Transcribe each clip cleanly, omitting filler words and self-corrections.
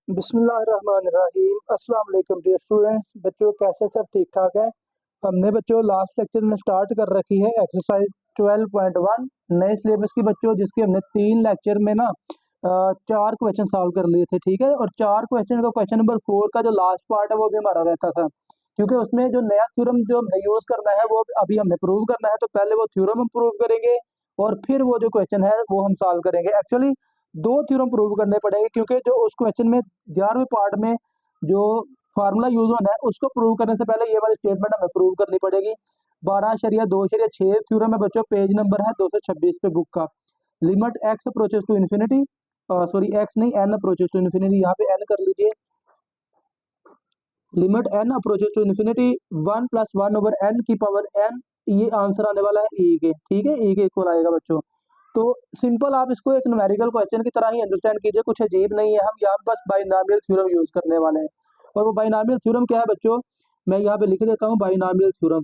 बिस्मिल्लाहिर्रहमानिर्रहीम। अस्सलाम वालेकुम डियर स्टूडेंट्स। बच्चों कैसे सब ठीक ठाक है। हमने बच्चों लास्ट लेक्चर में स्टार्ट कर रखी है एक्सरसाइज 12.1 नए सिलेबस की बच्चों, जिसके हमने 3 लेक्चर में ना 4 क्वेश्चन सॉल्व कर लिए थे। ठीक है, और 4 क्वेश्चन का क्वेश्चन नंबर 4 का जो लास्ट पार्ट है वो भी हमारा रहता था, क्योंकि उसमें जो नया थ्योरम जो हमने यूज करना है वो अभी हमने प्रूव करना है। तो पहले वो थ्योरम हम प्रूव करेंगे और फिर वो जो क्वेश्चन है वो हम सॉल्व करेंगे। एक्चुअली 2 थ्योरम प्रूव करने पड़ेंगे, क्योंकि जो उस क्वेश्चन में 11वें पार्ट में जो फार्मूला यूज होना है उसको प्रूव करने से पहले ये वाली स्टेटमेंट हमें प्रूव करनी पड़ेगी। 12.2.6 थ्योरम है बच्चों, पेज नंबर है 226 पे बुक का। Limit x approaches to infinity, sorry x नहीं एन अप्रोचेस टू इन्फिनिटी, यहाँ पे एन कर लीजिए। Limit n approaches to infinity 1 + 1/n की पावर n, ये आंसर आने वाला है e के। ठीक है, e के इक्वल आएगा बच्चों। तो सिंपल आप इसको एक न्यूमेरिकल क्वेश्चन की तरह ही अंडरस्टैंड कीजिए, कुछ अजीब नहीं है। हम यहाँ बस बाइनॉमियल थ्योरम यूज करने वाले हैं। और वो बाइनॉमियल थ्योरम क्या है बच्चों, मैं यहाँ पे लिख देता हूँ बाइनॉमियल थ्योरम।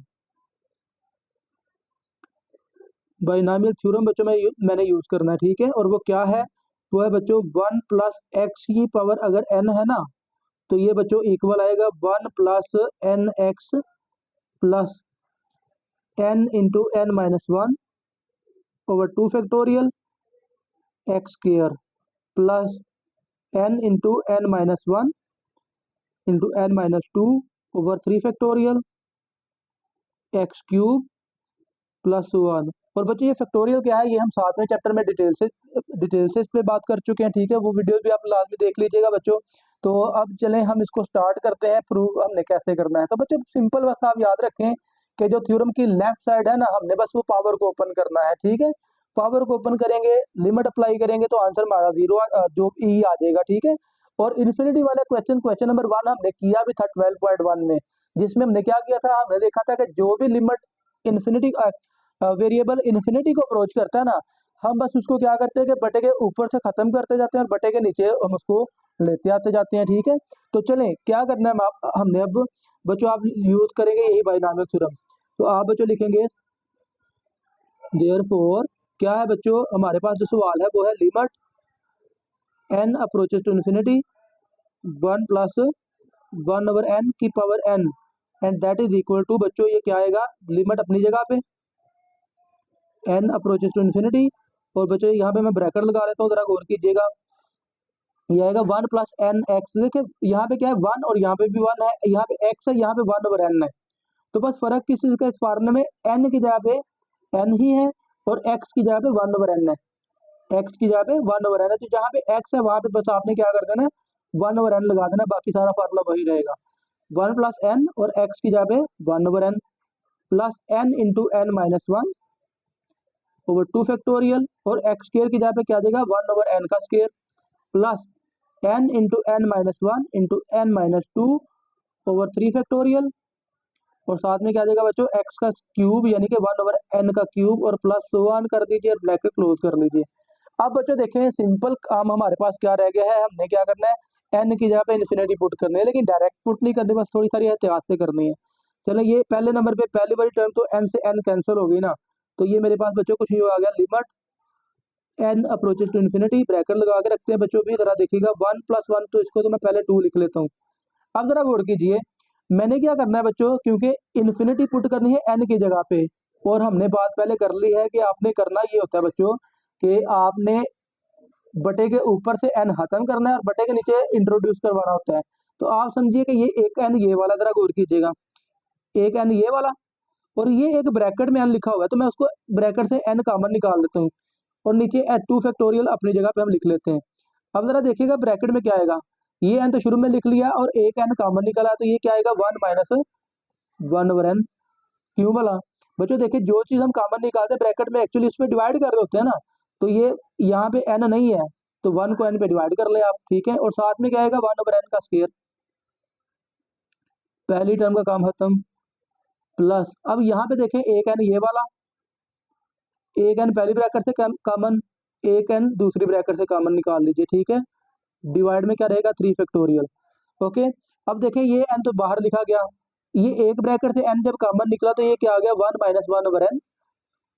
बाइनॉमियल थ्योरम बच्चों मैंने यूज करना है। ठीक है, और वो क्या है, वो है बच्चों 1 + x की पावर अगर n है ना, तो ये बच्चों इक्वल आएगा 1 + nx plus n into n-1 over 2 factorial x square plus n into n-1 into n-2 over 3 factorial x cube plus 1। और बच्चों ये फैक्टोरियल क्या है, ये हम 7वें चैप्टर में डिटेल से इस पे बात कर चुके हैं। ठीक है, वो वीडियो भी आप लाजमी देख लीजिएगा बच्चों। तो अब चलें हम इसको स्टार्ट करते हैं, प्रूव हमने कैसे करना है। तो बच्चों सिंपल, बस आप याद रखें कि जो थ्योरम की लेफ्ट साइड है ना, हमने बस वो पावर को ओपन करना है। ठीक है, पावर को ओपन करेंगे, लिमिट अप्लाई करेंगे तो आंसर हमारा 0 जो ई आ जाएगा। ठीक है, और इन्फिनिटी वाला क्वेश्चन नंबर 1 हमने किया भी था 12.1 में, जिसमें हमने क्या किया था, हमने देखा था कि जो भी लिमिट इन्फिनिटी वेरिएबल इन्फिनिटी को अप्रोच करता है ना, हम बस उसको क्या करते हैं कि बटे के ऊपर से खत्म करते जाते हैं और बटे के नीचे हम उसको लेते आते जाते हैं। ठीक है, तो चलें क्या करना है, हमने अब बच्चों आप यूज करेंगे यही बाइनॉमियल थ्योरम। तो आप बच्चों लिखेंगे देयरफॉर, क्या है बच्चों, हमारे पास जो सवाल है वो है limit n approaches to infinity 1 + 1/n की power n and that is equal to, बच्चों ये क्या आएगा, लिमिट अपनी जगह पे n अप्रोचेस टू इन्फिनिटी, और बच्चों यहाँ पे मैं ब्रैकेट लगा लेता हूँ, जरा गौर कीजिएगा। ये आएगा 1 + nx। देखिए यहाँ पे क्या है 1 और यहाँ पे भी 1 है, यहाँ पे x है, यहाँ पे 1/n है। तो बस फर्क किस चीज का, इस फार्मूले में n की जगह पे n ही है और x की जगह पे 1/n है। x की जगह पे 1/n है, तो जहाँ पे x है वहां पे बस आपने क्या कर देना, 1/n लगा देना, बाकी सारा फार्मूला वही रहेगा। 1 + n और x की जगह पे 1/n plus n into n-1 over 2 factorial, और एक्स स्क्र की जगह पे क्या देगा 1/n का square plus n into n-1 into n-2 over 3 factorial, और साथ में क्या देगा बच्चों x का क्यूब यानी कि 1/n का क्यूब, और प्लस 1 कर दीजिए और ब्रैकेट क्लोज कर लीजिए। अब बच्चों देखें सिंपल काम हमारे पास क्या रह गया है, हमने क्या करना है, n की जगह पे इन्फिनिटी पुट करनी है, लेकिन डायरेक्ट पुट नहीं करनी, बस थोड़ी सारी एहतियात से करनी है। चलें, ये पहले नंबर पे पहली वाली टर्म तो n से n कैंसिल हो गई ना, तो ये मेरे पास बच्चों कुछ नहीं आ गया, limit n approaches to infinity, bracket लगा के रखते हैं बच्चों भी, जरा देखिएगा 1 + 1, तो इसको तो मैं पहले 2 लिख लेता हूँ। अब जरा गौर कीजिए, मैंने क्या करना है बच्चों, क्योंकि इन्फिनिटी पुट करनी है n की जगह पे, और हमने बात पहले कर ली है कि आपने करना ये होता है बच्चों कि आपने बटे के ऊपर से n खत्म करना है और बटे के नीचे इंट्रोड्यूस करवाना होता है। तो आप समझिए कि ये एक n ये वाला, जरा गौर कीजिएगा, एक n ये वाला और ये एक ब्रैकेट में n लिखा हुआ है, तो मैं उसको ब्रैकेट से n कॉमन निकाल लेता हूँ और नीचे 2 फैक्टोरियल अपनी जगह पे हम लिख लेते हैं। अब जरा देखिएगा ब्रैकेट में क्या आएगा, ये n तो शुरू में लिख लिया और एक n कॉमन निकला, तो ये क्या आएगा 1 - 1/n क्यों वाला। बच्चों देखिए जो चीज हम कॉमन निकालते हैं ब्रैकेट में, एक्चुअली उस पर डिवाइड कर रहे होते हैं ना, तो ये यहाँ पे n नहीं है, तो 1 को n पे डिवाइड कर ले आप। ठीक है, और साथ में क्या आएगा 1/n का स्क्वायर, पहली टर्म का काम खत्म, प्लस अब यहाँ पे देखें एक n ये वाला, एक n पहली ब्रैकेट से कॉमन, एक n दूसरी ब्रैकेट से कॉमन निकाल लीजिए। ठीक है, डिवाइड में क्या रहेगा 3 फैक्टोरियल। ओके, अब देखें ये n तो बाहर लिखा गया, ये एक ब्रैकेट से n जब कॉमन निकला तो ये क्या आ गया 1 - 1/n,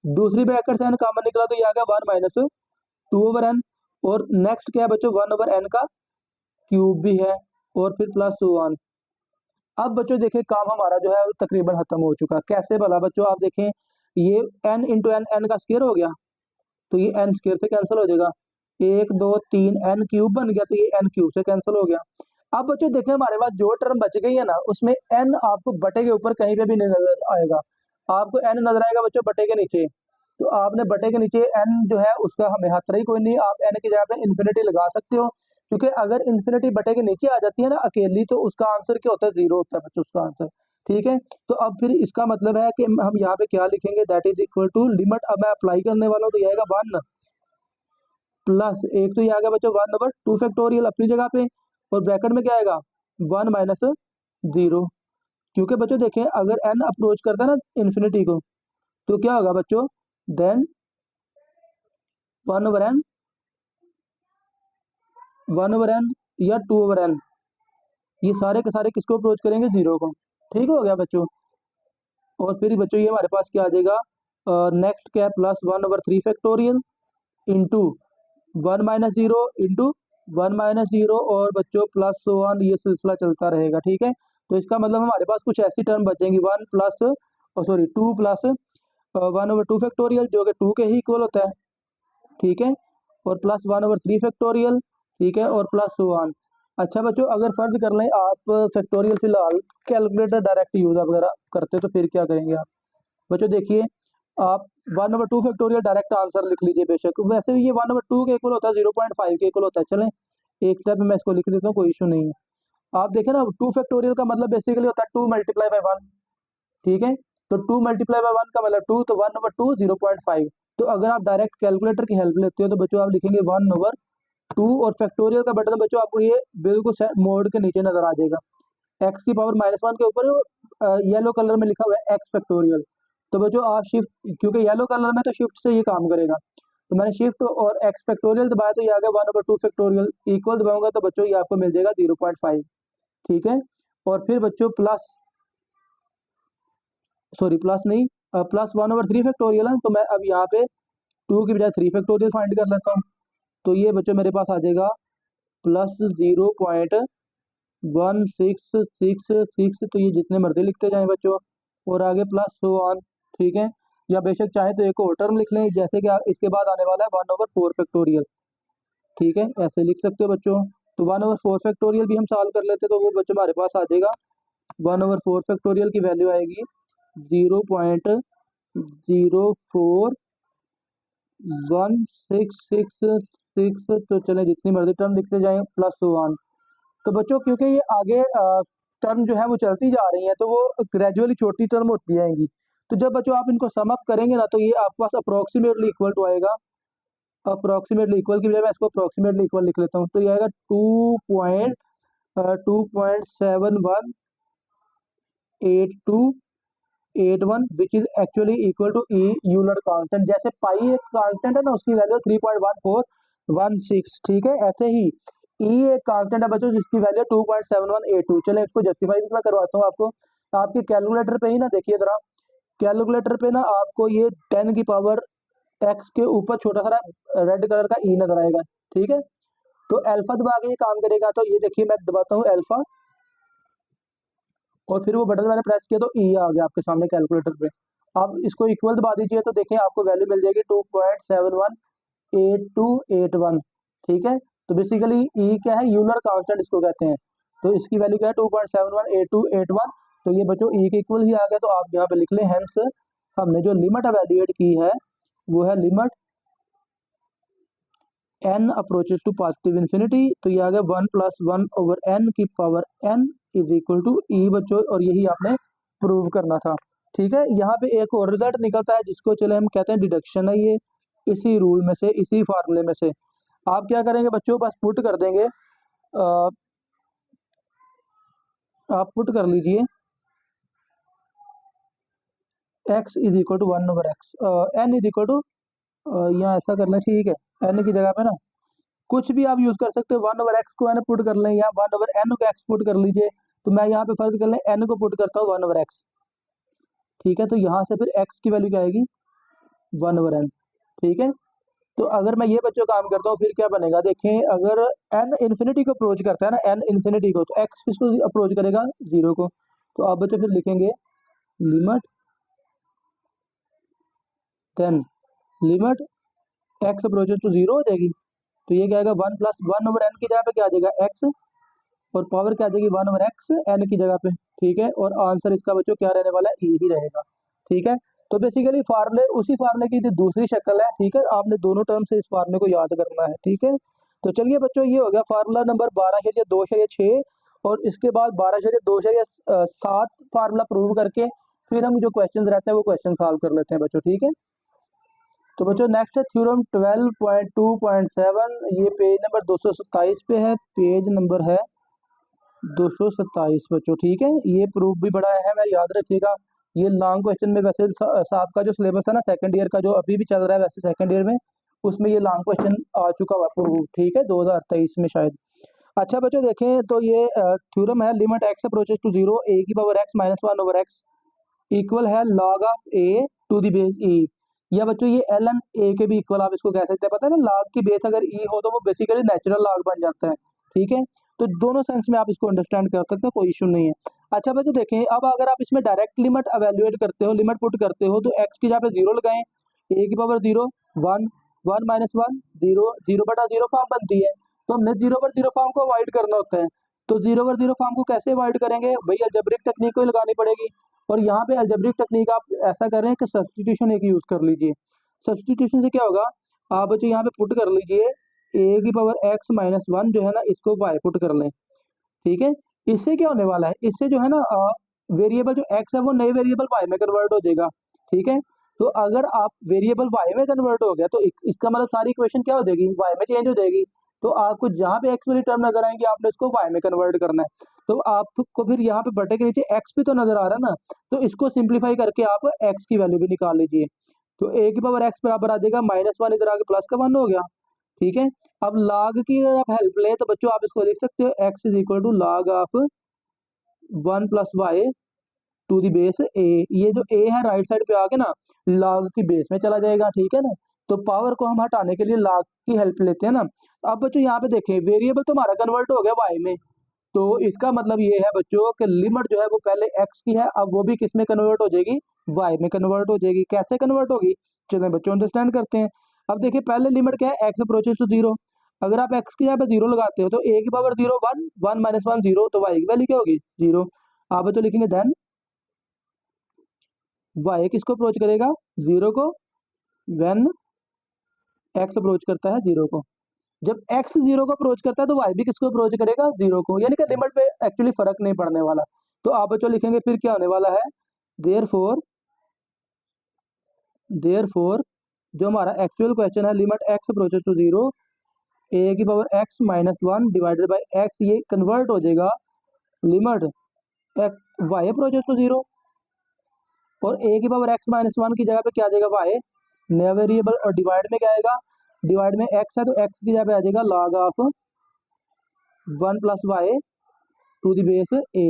दूसरी ब्रैकेट से n कॉमन निकला तो ये आ गया 1 - 2/n, और नेक्स्ट क्या है बच्चों 1/n का क्यूब भी है और फिर प्लस 1। अब बच्चों देखिए काम हमारा जो है वो तकरीबन खत्म हो चुका। कैसे भला बच्चों, आप देखें ये n इंटू एन, एन का स्क्वायर हो गया तो ये एन स्क्वायर से कैंसिल हो जाएगा, 1 2 3 एन क्यूब बन गया तो ये एन क्यूब से कैंसिल हो गया। अब बच्चों देखें हमारे पास जो टर्म बच गई है ना उसमें एन आपको बटे के ऊपर कहीं पे भी नहीं नजर आएगा, आपको एन नजर आएगा बच्चों बटे के नीचे। तो आपने बटे के नीचे एन जो है उसका हमें खतरा ही कोई नहीं, आप एन की जगह पे इन्फिनिटी लगा सकते हो, क्योंकि अगर इन्फिनिटी बटे के नीचे आ जाती है ना अकेली तो उसका आंसर क्या होता है, 0 होता है बच्चों उसका आंसर। ठीक है, तो अब फिर इसका मतलब है कि हम यहाँ पे क्या लिखेंगे, that is equal to limit, अब मैं अप्लाई करने वाला हूँ तो ये आएगा 1 प्लस एक तो ये आ गया बच्चों 1/2 फैक्टोरियल अपनी जगह पे, और ब्रैकेट में क्या आएगा 1 माइनस 0, क्योंकि बच्चों देखें अगर एन अप्रोच करता है ना इन्फिनिटी को तो क्या होगा बच्चों, देन 1/n, 1/n या 2/n, ये सारे के सारे किसको अप्रोच करेंगे, 0 को। ठीक हो गया बच्चों, और फिर बच्चों ये हमारे पास क्या आ जाएगा, नेक्स्ट क्या है प्लस 1/3 फैक्टोरियल इंटू 1 - 0 इंटू 1 - 0 और बच्चों प्लस 1, ये सिलसिला चलता रहेगा। ठीक है, तो इसका मतलब हमारे पास कुछ ऐसी टर्म बचेंगी 1 प्लस 2 प्लस 1/2 फैक्टोरियल जो कि 2 के ही इक्वल होता है। ठीक है, और प्लस 1/3 फैक्टोरियल, ठीक है, और प्लस 1। अच्छा बच्चों अगर फर्ज कर लें आप फैक्टोरियल फिलहाल कैलकुलेटर डायरेक्ट यूज वगैरह करते तो फिर क्या करेंगे आप बच्चों, देखिए आप 1/2 फैक्टोरियल डायरेक्ट आंसर लिख लीजिए, बेशक वैसे भी ये 1/2 के इक्वल होता है, 0.5 के इक्वल होता है। चलें एक स्टेप में मैं इसको लिख देता हूँ, कोई इशू नहीं है। आप देखें ना 2 फैक्टोरियल का मतलब बेसिकली होता है 2 मल्टीप्लाई बाय 1। ठीक है, तो 2 मल्टीप्लाई बाय 1 का मतलब 2, तो 1/2 0.5। तो अगर आप डायरेक्ट कैलकुलेटर की हेल्प लेते हो तो बच्चों आप लिखेंगे 1/2 और फैक्टोरियल का बटन बच्चों आपको ये बिल्कुल मोड के नीचे नजर आ जाएगा, एक्स की पावर -1 के ऊपर येलो कलर में लिखा हुआ है एक्स फैक्टोरियल। तो बच्चों आप शिफ्ट, क्योंकि येलो कलर में तो शिफ्ट से ये काम करेगा, तो मैंने शिफ्ट और एक्स फैक्टोरियल दबाया तो ये आ गया 1/2 फैक्टोरियल, इक्वल दबाऊंगा तो बच्चों ये आपको मिल जाएगा 0.5। ठीक है, और फिर बच्चों प्लस, सॉरी प्लस नहीं, प्लस 1/3 फैक्टोरियल है, तो मैं अब यहाँ पे 2 की बजाय 3 फैक्टोरियल फाइंड कर लेता हूँ। तो ये बच्चों मेरे पास आ जाएगा प्लस 0.1666, तो ये जितने मर्जी लिखते जाएं बच्चों, और आगे प्लस 1। ठीक है, या बेशक चाहे तो एक और टर्म लिख लें, जैसे कि इसके बाद आने वाला है 1/4 फैक्टोरियल। ठीक है, ऐसे लिख सकते हो बच्चों। तो 1/4 फैक्टोरियल भी हम सॉल्व कर लेते तो वो बच्चों हमारे पास आ जाएगा 1/4 फैक्टोरियल की वैल्यू आएगी 0.04166, तो चलें जितनी मर्जी टर्म लिखते जाएं प्लस 1। तो बच्चों क्योंकि ये आगे टर्म जो है वो चलती जा रही है तो वो ग्रेजुअली छोटी टर्म होती जाएंगी, तो जब बच्चों आप इनको सम अप करेंगे ना तो ये आपके पास अप्रोक्सीमेटली इक्वल टू आएगा, अप्रोक्सीमेटली इक्वल की बजाय मैं इसको अप्रोक्सीमेटली इक्वल लिख लेता हूँ, तो ये आएगा 2.7181 which is actually equal to e Euler constant. जैसे पाई एक कांस्टेंट है ना उसकी वैल्यू 3.1416। ठीक है, ऐसे ही ई एक कांस्टेंट है बच्चों जिसकी वैल्यू 2.7182। चले इसको जस्टिफाई भी मैं करवाता हूँ आपको, आपके कैलकुलेटर पे ही ना देखिए जरा, कैलकुलेटर पे ना आपको ये 10 की पावर एक्स के ऊपर छोटा सा रेड कलर का ई नजर आएगा। ठीक है, तो अल्फा दबा के ये काम करेगा, तो ये देखिए मैं दबाता हूँ अल्फा और फिर वो बटन मैंने प्रेस किया तो ई आ गया आपके सामने कैलकुलेटर पे। आप इसको इक्वल दबा दीजिए तो देखिए आपको वैल्यू मिल जाएगी 2.718281। ठीक है, तो बेसिकली ई क्या है, यूलर कांस्टेंट इसको कहते हैं, तो इसकी वैल्यू क्या है 2.718281। तो ये बच्चों ई के इक्वल ही आ गया, तो आप यहाँ पे लिख लें हेंस हमने जो लिमिट एवेल्युएट की है वो है limit n approaches to positive infinity, तो ये आ गया 1 + 1/n की power n is equal to e बच्चों, और यही आपने प्रूव करना था। ठीक है, यहाँ पे एक और रिजल्ट निकलता है जिसको चले हम कहते हैं डिडक्शन है, ये इसी रूल में से, इसी फार्मूले में से आप क्या करेंगे बच्चों, बस पुट कर देंगे, आप पुट कर लीजिए x is equal to 1/x, n is equal to, यहाँ ऐसा कर लें, ठीक है, n की जगह पे ना कुछ भी आप यूज कर सकते हो, 1/x को n पुट कर लें या 1/n को x पुट कर लीजिए, तो मैं यहाँ पे फर्ज कर लें n को पुट करता हूँ 1/x। ठीक है, तो यहाँ से फिर x की वैल्यू क्या आएगी 1/n। ठीक है, तो अगर मैं ये बच्चों काम करता हूँ फिर क्या बनेगा, देखें अगर n इन्फिनिटी को अप्रोच करता है ना, n इन्फिनिटी को, तो x किसको अप्रोच करेगा, 0 को। तो आप बच्चों फिर लिखेंगे limit then limit x approaches to 0 हो जाएगी। तो ये क्या आएगा, 1 प्लस 1/n की जगह पे क्या आ जाएगा x, और पावर क्या आ जाएगी 1/x n की जगह पे। ठीक है, और आंसर इसका बच्चों क्या रहने वाला है, e ही रहेगा। ठीक है, तो बेसिकली फार्मूले उसी फार्मूले की दूसरी शक्ल है। ठीक है, आपने दोनों टर्म से इस फार्मूले को याद करना है। ठीक है, तो चलिए बच्चों ये हो गया फार्मूला नंबर 12/2/6, और इसके बाद 12/2/7 फार्मूला प्रूव करके फिर हम जो क्वेश्चन रहते हैं वो क्वेश्चन सॉल्व कर लेते हैं बच्चों। ठीक है, तो बच्चों नेक्स्ट है थ्योरम 12.2.7, ये पेज नंबर 227 पे है, पेज नंबर है 227 बच्चों। ठीक है, ये प्रूफ भी बड़ा अहम है, याद रखिएगा। ये लॉन्ग क्वेश्चन में वैसे साहब का जो सिलेबस है ना सेकंड ईयर का, जो अभी भी चल रहा है वैसे सेकंड ईयर में, उसमें ये लॉन्ग क्वेश्चन आ चुका हुआ प्रूफ। ठीक है, 2023 में शायद। अच्छा बच्चों देखें तो ये थ्योरम है limit x approaches to 0 a की power x minus 1/x equal है log of a to the base e। या बच्चों ये ln a के भी इक्वल आप इसको कह सकते हैं। पता है ना, log की बेस अगर e हो तो वो बेसिकली नेचुरल log बन जाता है। ठीक है, तो दोनों सेंस में आप इसको अंडरस्टैंड कर सकते हैं, कोई इशू नहीं है। अच्छा बच्चों देखें, अब अगर आप इसमें डायरेक्ट लिमिट एवेल्युएट करते हो, लिमिट पुट करते हो, तो x की जगह पे 0 लगाएं, a की पावर 0 1 1 माइनस 1 0 0/0 फॉर्म बनती है। तो हमने 0/0 फॉर्म को अवॉइड करना होता है। तो 0/0 फॉर्म को कैसे अवॉइड करेंगे भाई, अलजेब्रिक टेक्निक को लगानी पड़ेगी। और यहाँ पे अलजेब्रिक टेक्निक आप ऐसा करें कि सब्सटीट्यूशन एक यूज कर लीजिए। सब्सटीट्यूशन से क्या होगा, आप बच्चों यहाँ पे पुट कर लीजिए a की पावर x माइनस 1 जो है ना, इसको y पुट कर लें। ठीक है, इससे क्या होने वाला है, इससे जो है ना वेरिएबल जो x है वो नए वेरिएबल y में कन्वर्ट हो जाएगा। ठीक है, तो अगर आप वेरिएबल y में कन्वर्ट हो गया तो इसका मतलब सारी इक्वेशन क्या हो जाएगी, y में चेंज हो जाएगी। तो आपको जहाँ पे x वाली टर्म नजर आएंगे आपने उसको y में कन्वर्ट करना है। तो आपको फिर यहाँ पे बटे के नीचे x भी तो नजर आ रहा है ना, तो इसको सिंप्लीफाई करके आप x की वैल्यू भी निकाल लीजिए। तो a की पावर x बराबर आ जाएगा -1, इधर आके प्लस का 1 हो गया। ठीक है, अब log की अगर आप हेल्प लें तो बच्चों आप इसको लिख सकते हो x is equal to log of 1 plus y to the base a. ये जो a है राइट साइड पे आके ना log की बेस में चला जाएगा। ठीक है ना, तो पावर को हम हटाने के लिए log की हेल्प लेते हैं ना। अब बच्चों यहाँ पे देखें, वेरिएबल तो हमारा कन्वर्ट हो गया y में, तो इसका मतलब ये है बच्चों कि लिमिट जो है वो पहले x की है, अब वो भी किस में कन्वर्ट हो जाएगी, y में कन्वर्ट हो जाएगी। कैसे कन्वर्ट होगी, चलें बच्चों अंडरस्टैंड करते हैं। अब देखिए पहले लिमिट क्या है, x अप्रोचेस टू 0। अगर आप x की जगह पे 0 लगाते हो तो a की पावर 0 1 1 माइनस 1 0, तो y की वैल्यू क्या होगी 0। आप तो लिखेंगे देन y किसको अप्रोच करेगा 0 को, व्हेन x अप्रोच करता है 0 को। जब x 0 को अप्रोच करता है तो y भी किसको अप्रोच करेगा 0 को, यानी कि लिमिट पे एक्चुअली फर्क नहीं पड़ने वाला। तो आप बच्चों लिखेंगे फिर क्या होने वाला है, देयरफॉर जो हमारा एक्चुअल क्वेश्चन है limit x approaches to 0 a की power x minus 1 divided by x, ये कन्वर्ट हो जाएगा लिमिट y अप्रोचेस टू 0, और a की पावर x माइनस 1 की जगह पे क्या आ जाएगा y, नया वेरिएबल, और डिवाइड में क्या आएगा, डिवाइड में x है तो x की जगह पे आ जाएगा log of 1 plus y to the base a।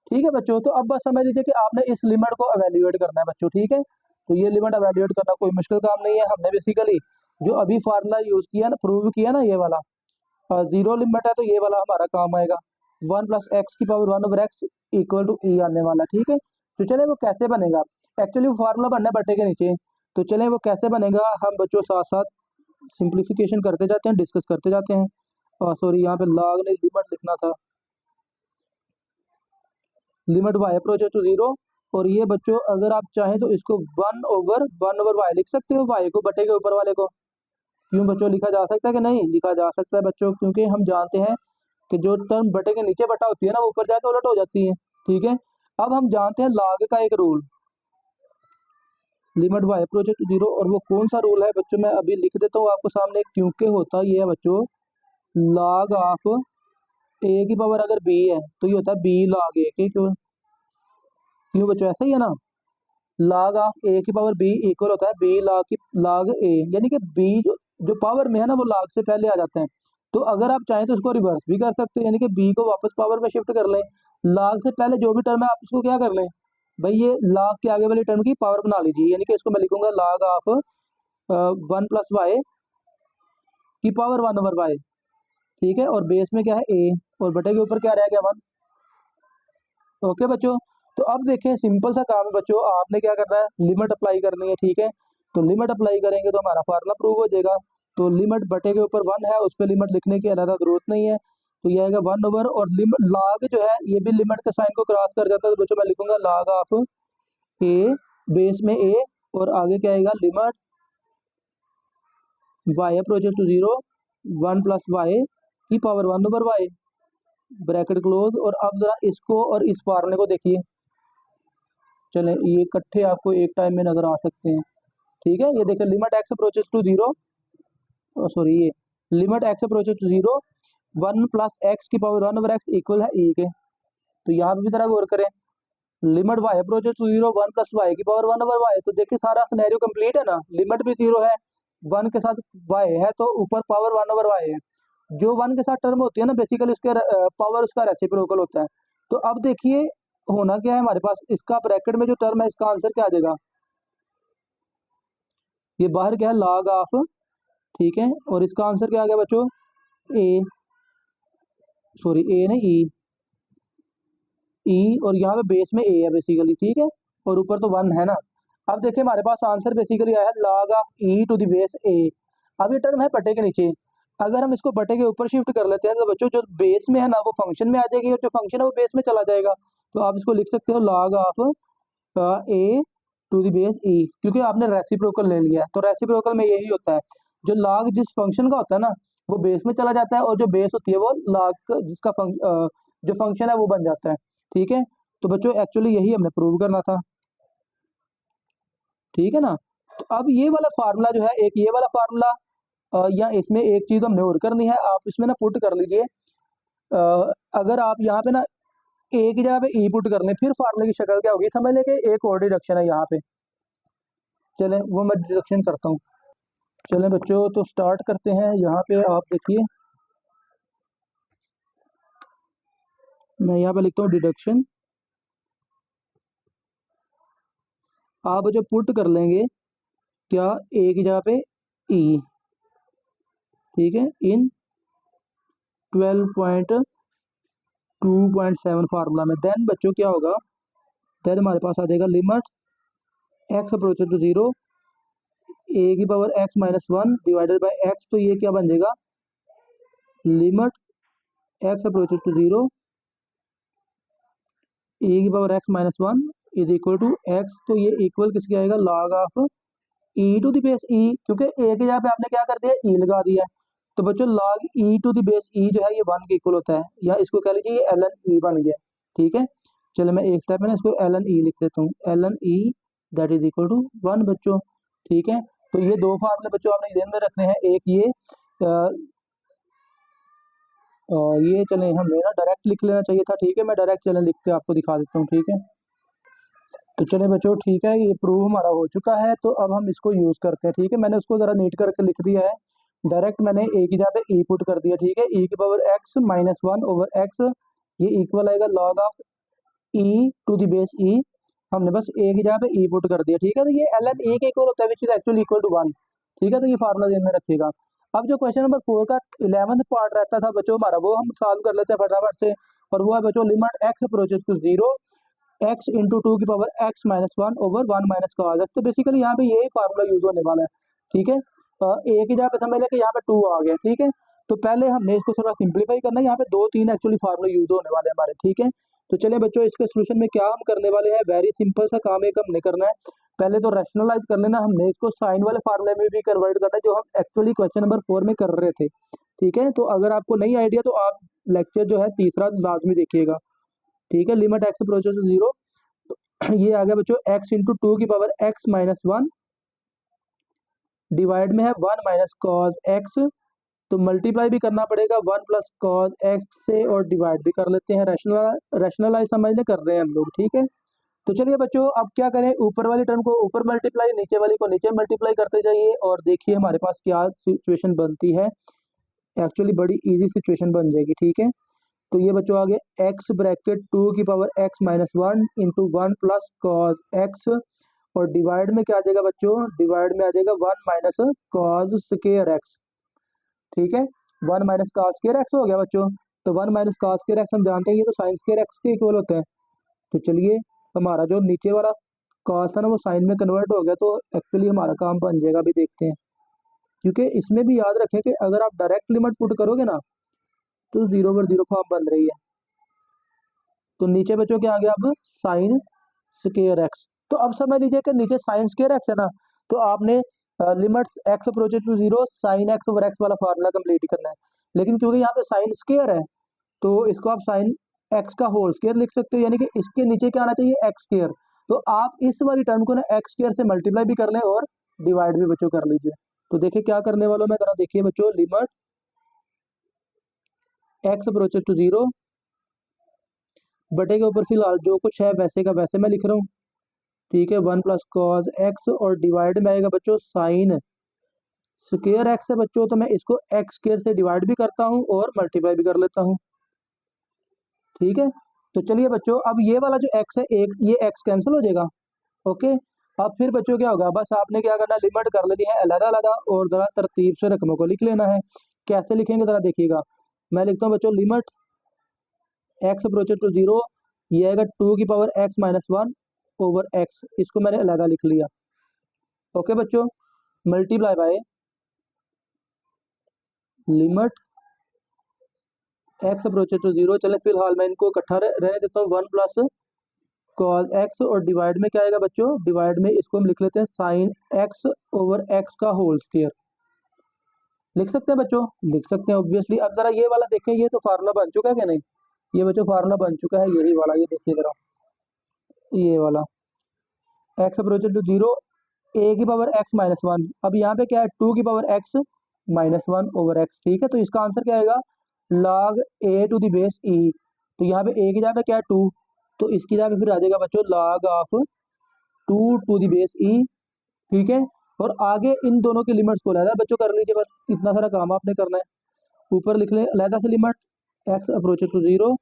ठीक है बच्चों, तो अब बस समझ लीजिए कि आपने इस लिमिट को एवेल्युएट करना है बच्चों। ठीक है, तो ये लिमिट एवेल्युएट करना कोई मुश्किल काम नहीं है। हमने बेसिकली जो अभी फार्मूला यूज किया ना, प्रूव किया ना, ये वाला 0 लिमिट है तो ये वाला हमारा काम आएगा, 1 प्लस एक्स की power 1/x equal to e आने वाला। ठीक है, तो चले वो कैसे बनेगा, एक्चुअली वो फार्मूला बनना है बटे के नीचे। तो चले वो कैसे बनेगा, हम बच्चों साथ साथ सिंप्लीफिकेशन करते जाते हैं, डिस्कस करते जाते हैं। सॉरी यहाँ पे लॉग ने लिमिट लिखना था, लिमिट y अप्रोचेस टू 0। और ये बच्चों अगर आप चाहें तो इसको 1/1/y लिख सकते हो, y को बटे के ऊपर वाले को। क्यों बच्चों, लिखा जा सकता है कि नहीं, लिखा जा सकता है बच्चों, क्योंकि हम जानते हैं कि जो टर्म बटे के नीचे बटा होती है ना वो ऊपर जाके उलट हो जाती है। ठीक है, अब हम जानते हैं log का एक rule, limit y approaches to 0, और वो कौन सा रूल है बच्चों, मैं अभी लिख देता हूँ आपको सामने। क्योंकि होता ये है बच्चों, log ऑफ a की पावर अगर b है तो ये होता है b log a के। क्यों क्यों बच्चों, ऐसा ही है ना, log ऑफ a की पावर b इक्वल होता है b log a, यानी कि b जो पावर में है ना वो log से पहले आ जाते हैं। तो अगर आप चाहें तो इसको रिवर्स भी कर सकते हो, यानी कि b को वापस पावर में शिफ्ट कर लें, log से पहले जो भी टर्म है आप इसको क्या कर लें भाई, ये log के आगे वाली टर्म की पावर बना लीजिए, यानी कि इसको मैं लिखूंगा log of one plus y की पावर 1/y, ठीक है, और बेस में क्या है ए, और बटे के ऊपर क्या रह गया 1। ओके बच्चों, तो अब देखें सिंपल सा काम है बच्चों, आपने क्या करना है, लिमिट अप्लाई करनी है, ठीक है। तो लिमिट अप्लाई करेंगे तो हमारा फार्मूला प्रूव हो जाएगा। तो लिमिट बटे के ऊपर 1 है, उस पर लिमिट लिखने की अलग जरूरत नहीं है, तो ये आएगा 1/, और लिमिट लॉग जो है ये भी लिमिट के साइन को क्रॉस कर जाता है, तो बच्चों मैं लिखूंगा लॉग ऑफ ए, बेस में ए, और आगे क्या आएगा limit y approaches to 0 1 plus y की पावर 1/y, ब्रैकेट क्लोज। और अब जरा इसको और इस फार्मूले को देखिए, चले ये इकट्ठे आपको एक टाइम में नजर आ सकते हैं, ठीक है। ये देखिए limit x approaches to 0, sorry ये limit x approaches to 0 1 plus x की पावर 1/x इक्वल है ए के। तो यहाँ पे भी तरह गौर करें, limit y approaches to 0 1 plus y की पावर 1/y, तो देखिए सारा सिनेरियो कंप्लीट है ना, लिमिट भी 0 है, 1 के साथ वाई है, तो ऊपर पावर 1/y है। जो 1 के साथ टर्म होती है ना, बेसिकली उसके पावर उसका रेसिप्रोकल होता है। तो अब देखिए होना क्या है हमारे पास, इसका ब्रैकेट में जो टर्म है इसका आंसर क्या आ जाएगा, ये बाहर क्या है लॉग ऑफ, ठीक है, और इसका आंसर क्या आ गया बच्चों ए, सॉरी ए नहीं ई, और यहाँ पे बेस में ए है बेसिकली, ठीक है, और ऊपर तो 1 है ना। अब देखिए हमारे पास आंसर बेसिकली आया है log of e to the base a. अब ये टर्म है बटे के नीचे, अगर हम इसको बटे के ऊपर शिफ्ट कर लेते हैं तो बच्चों जो बेस में है ना वो फंक्शन में आ जाएगी, और जो फंक्शन है वो बेस में चला जाएगा। तो आप इसको लिख सकते हो log of a to the base e, क्योंकि आपने रेसिप्रोकल ले लिया है। तो रेसिप्रोकल में यही होता है, जो लॉग जिस फंक्शन का होता है ना वो बेस में चला जाता है, और जो बेस होती है वो लॉग जिसका जो फंक्शन है वो बन जाता है, ठीक है। तो बच्चों एक्चुअली यही हमने प्रूव करना था, ठीक है ना। तो अब ये वाला फार्मूला जो है, एक ये वाला फार्मूला, या इसमें एक चीज हमने और करनी है, आप इसमें ना पुट कर लीजिए, अगर आप यहाँ पे ना ए की जगह पे ई पुट कर लें, फिर फार्मूले की शक्ल क्या होगी समझ लें कि एक और डिडक्शन है यहाँ पे। चलें वो मैं डिडक्शन करता हूँ। चलें बच्चों तो स्टार्ट करते हैं। यहाँ पे आप देखिए मैं यहाँ पे लिखता हूँ डिडक्शन, आप जो पुट कर लेंगे क्या ए की जगह पे ई, ठीक है, इन 12.2.7 फार्मूला में। देन बच्चों क्या होगा, देन हमारे पास आ जाएगा limit x approaches to 0 a की power x minus 1 divided by x, तो ये क्या बन जाएगा limit x approaches to 0 a की power x minus 1 is equal to x, तो ये इक्वल किसके आएगा log of e to the base e, क्योंकि ए की जगह पे आपने क्या कर दिया ई लगा दिया है। तो बच्चों log e to the base e जो है ये 1 के इक्वल होता है, या इसको कह लीजिए ये एल एन ई बन गया, ठीक है। चलो मैं एक स्टेप में ना इसको एल एन ई लिख देता हूँ, l n e that is equal to 1 बच्चों, ठीक है। तो ये दो फार्मूले बच्चों आपने ध्यान में रखने हैं, एक ये चले हमें ना डायरेक्ट लिख लेना चाहिए था, ठीक है, मैं डायरेक्ट चले लिख के आपको दिखा देता हूँ, ठीक है। तो चले बच्चों ठीक है, ये प्रूव हमारा हो चुका है, तो अब हम इसको यूज करते हैं, ठीक है। मैंने उसको जरा नीट करके लिख दिया है, डायरेक्ट मैंने ए की जगह पे ई पुट कर दिया, ठीक है, ई की power x minus 1 over x, ये इक्वल आएगा log of e to the base e, हमने बस ए की जगह पे ई पुट कर दिया, ठीक है। तो ये एल एन ए के इक्वल होता है which is actually equal to 1, ठीक है। तो ये फार्मूला ध्यान में रखिएगा। अब जो क्वेश्चन नंबर 4 का 11th पार्ट रहता था बच्चों हमारा, वो हम सॉल्व कर लेते हैं फटाफट से, और वो है बच्चों limit x approaches to 0 x into 2 की power x minus 1 over 1 minus का आ। तो बेसिकली यहाँ पे यही फार्मूला यूज होने वाला है, ठीक है। ए की जगह पे समझ लें कि यहाँ पे 2 आ गया, ठीक है। तो पहले हमने इसको थोड़ा सिंप्लीफाई करना है, यहाँ पे 2-3 एक्चुअली फार्मूला यूज होने वाले हैं हमारे, ठीक है। तो चलिए बच्चों इसके सोल्यूशन में क्या हम करने वाले हैं, वेरी सिंपल सा काम एक हमने करना है, पहले तो रैशनलाइज कर लेना, हमने इसको साइन वाले फार्मूले में भी कन्वर्ट करना है जो हम एक्चुअली क्वेश्चन नंबर 4 में कर रहे थे, ठीक है। तो अगर आपको नहीं आइडिया तो आप लेक्चर जो है तीसरा लाजमी देखिएगा, ठीक है। लिमिट एक्स अप्रोचेस टू 0, ये आ गया बच्चों एक्स इंटू 2 की पावर एक्स माइनस 1 डिवाइड में है 1 माइनस कॉज एक्स, तो मल्टीप्लाई भी करना पड़ेगा 1 प्लस कॉज एक्स से, और डिवाइड भी कर लेते हैं, रैशनलाइज समझने कर रहे हैं हम लोग, ठीक है। तो चलिए बच्चों अब क्या करें, ऊपर वाली टर्म को ऊपर मल्टीप्लाई, नीचे वाली को नीचे मल्टीप्लाई करते जाइए, और देखिए हमारे पास क्या सिचुएशन बनती है, एक्चुअली बड़ी इजी सिचुएशन बन जाएगी, ठीक है। तो ये बच्चों आ गया एक्स ब्रैकेट 2 की power x minus 1 into 1 plus cos x, और डिवाइड में क्या आ जाएगा बच्चों, डिवाइड में आ जाएगा 1 माइनस कॉज स्क्वायर एक्स। ठीक है, 1 माइनस कॉस स्क्वायर एक्स हो गया बच्चों। तो 1 माइनस कॉस स्क्वायर एक्स हम जानते हैं ये तो साइन स्क्वायर एक्स के इक्वल होता है। तो चलिए हमारा जो नीचे वाला कॉस है ना वो साइन में कन्वर्ट हो गया, तो एक्चुअली हमारा काम बन जाएगा। अभी देखते हैं, क्योंकि इसमें भी याद रखें कि अगर आप डायरेक्ट लिमिट पुट करोगे ना तो 0/0 फॉर्म बन रही है। तो नीचे बच्चों क्या आ गया अब, साइन स्क्वायर एक्स। तो अब समझ लीजिए कि नीचे साइन स्क्वायर एक्स है ना, तो आपने limit x approaches to 0 sine x over x वाला फार्मूला कंप्लीट करना है। लेकिन क्योंकि यहाँ पे साइन स्क्वायर है तो इसको आप साइन एक्स का होल स्क्वायर लिख सकते हो, यानी कि इसके नीचे क्या आना चाहिए, एक्स स्क्वायर। तो आप इस वाली टर्म को ना एक्स स्क्वायर से मल्टीप्लाई भी कर लें और डिवाइड भी बच्चों कर लीजिए। तो देखिए क्या करने वाला मैं जरा देखिए बच्चों, लिमिट एक्स अप्रोचेस टू 0 बटे के ऊपर फिलहाल जो कुछ है वैसे का वैसे मैं लिख रहा हूँ। ठीक है, 1 प्लस कॉज एक्स और डिवाइड में आएगा बच्चों साइन स्क्वायर एक्स है बच्चों, तो मैं इसको एक्स स्क्वायर से डिवाइड भी करता हूँ और मल्टीप्लाई भी कर लेता हूँ। ठीक है, तो चलिए बच्चों अब ये वाला जो एक्स है एक ये एक्स कैंसिल हो जाएगा। ओके, अब फिर बच्चों क्या होगा, बस आपने क्या करना, लिमिट कर लेनी है अलग अलग और जरा तरतीब से रकमों को लिख लेना है। कैसे लिखेंगे जरा देखिएगा, मैं लिखता हूँ बच्चों लिमिट एक्स अप्रोचेस टू 0, ये आएगा 2 की power x minus 1 over x, इसको मैंने अलग लिख लिया। ओके बच्चों, multiply by limit x approaches to 0, चले फिलहाल मैं इनको इकट्ठा रहने देता हूँ, 1 प्लस कॉस एक्स और डिवाइड में क्या आएगा बच्चों, डिवाइड में इसको हम लिख लेते हैं साइन एक्स ओवर एक्स का होल स्क्वायर। लिख सकते हैं बच्चों, लिख सकते हैं ऑब्वियसली। अब जरा ये वाला देखें, ये तो फार्मूला बन चुका है क्या नहीं, ये बच्चों फार्मूला बन चुका है यही वाला, ये देखिए जरा ये वाला एक्स अप्रोचेस टू 0 ए की पावर एक्स माइनस 1। अब यहाँ पे क्या है, 2 की power x minus 1 over x. ठीक है, तो इसका आंसर क्या आएगा, log a to the base e. तो यहाँ पे ए की जगह पे क्या है 2, तो इसकी जगह पे फिर आ जाएगा बच्चों log of 2 to the base e. ठीक है, और आगे इन दोनों की लिमिट्स को अलहदा बच्चों कर लीजिए, बस इतना सारा काम आपने करना है। ऊपर लिख लें अलहदा से limit x approaches to 0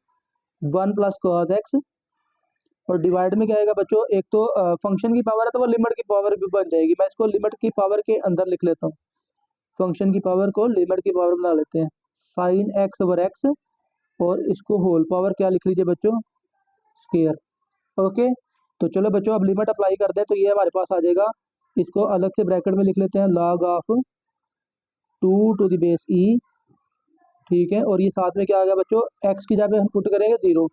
1 plus cos x और डिवाइड में क्या आएगा बच्चों, एक तो फंक्शन की पावर है तो वो लिमिट की पावर भी बन जाएगी। मैं इसको लिमिट की पावर के अंदर लिख लेता हूँ, फंक्शन की पावर को लिमिट की पावर बना लेते हैं, साइन एक्स ओवर एक्स और इसको होल पावर क्या लिख लीजिए बच्चों, स्क्वायर। ओके, तो चलो बच्चों अब लिमिट अप्लाई कर दें, तो ये हमारे पास आ जाएगा, इसको अलग से ब्रैकेट में लिख लेते हैं log of 2 to the base e. ठीक है, और ये साथ में क्या आ गया बच्चों, एक्स की जगह पे हम पुट करेंगे 0,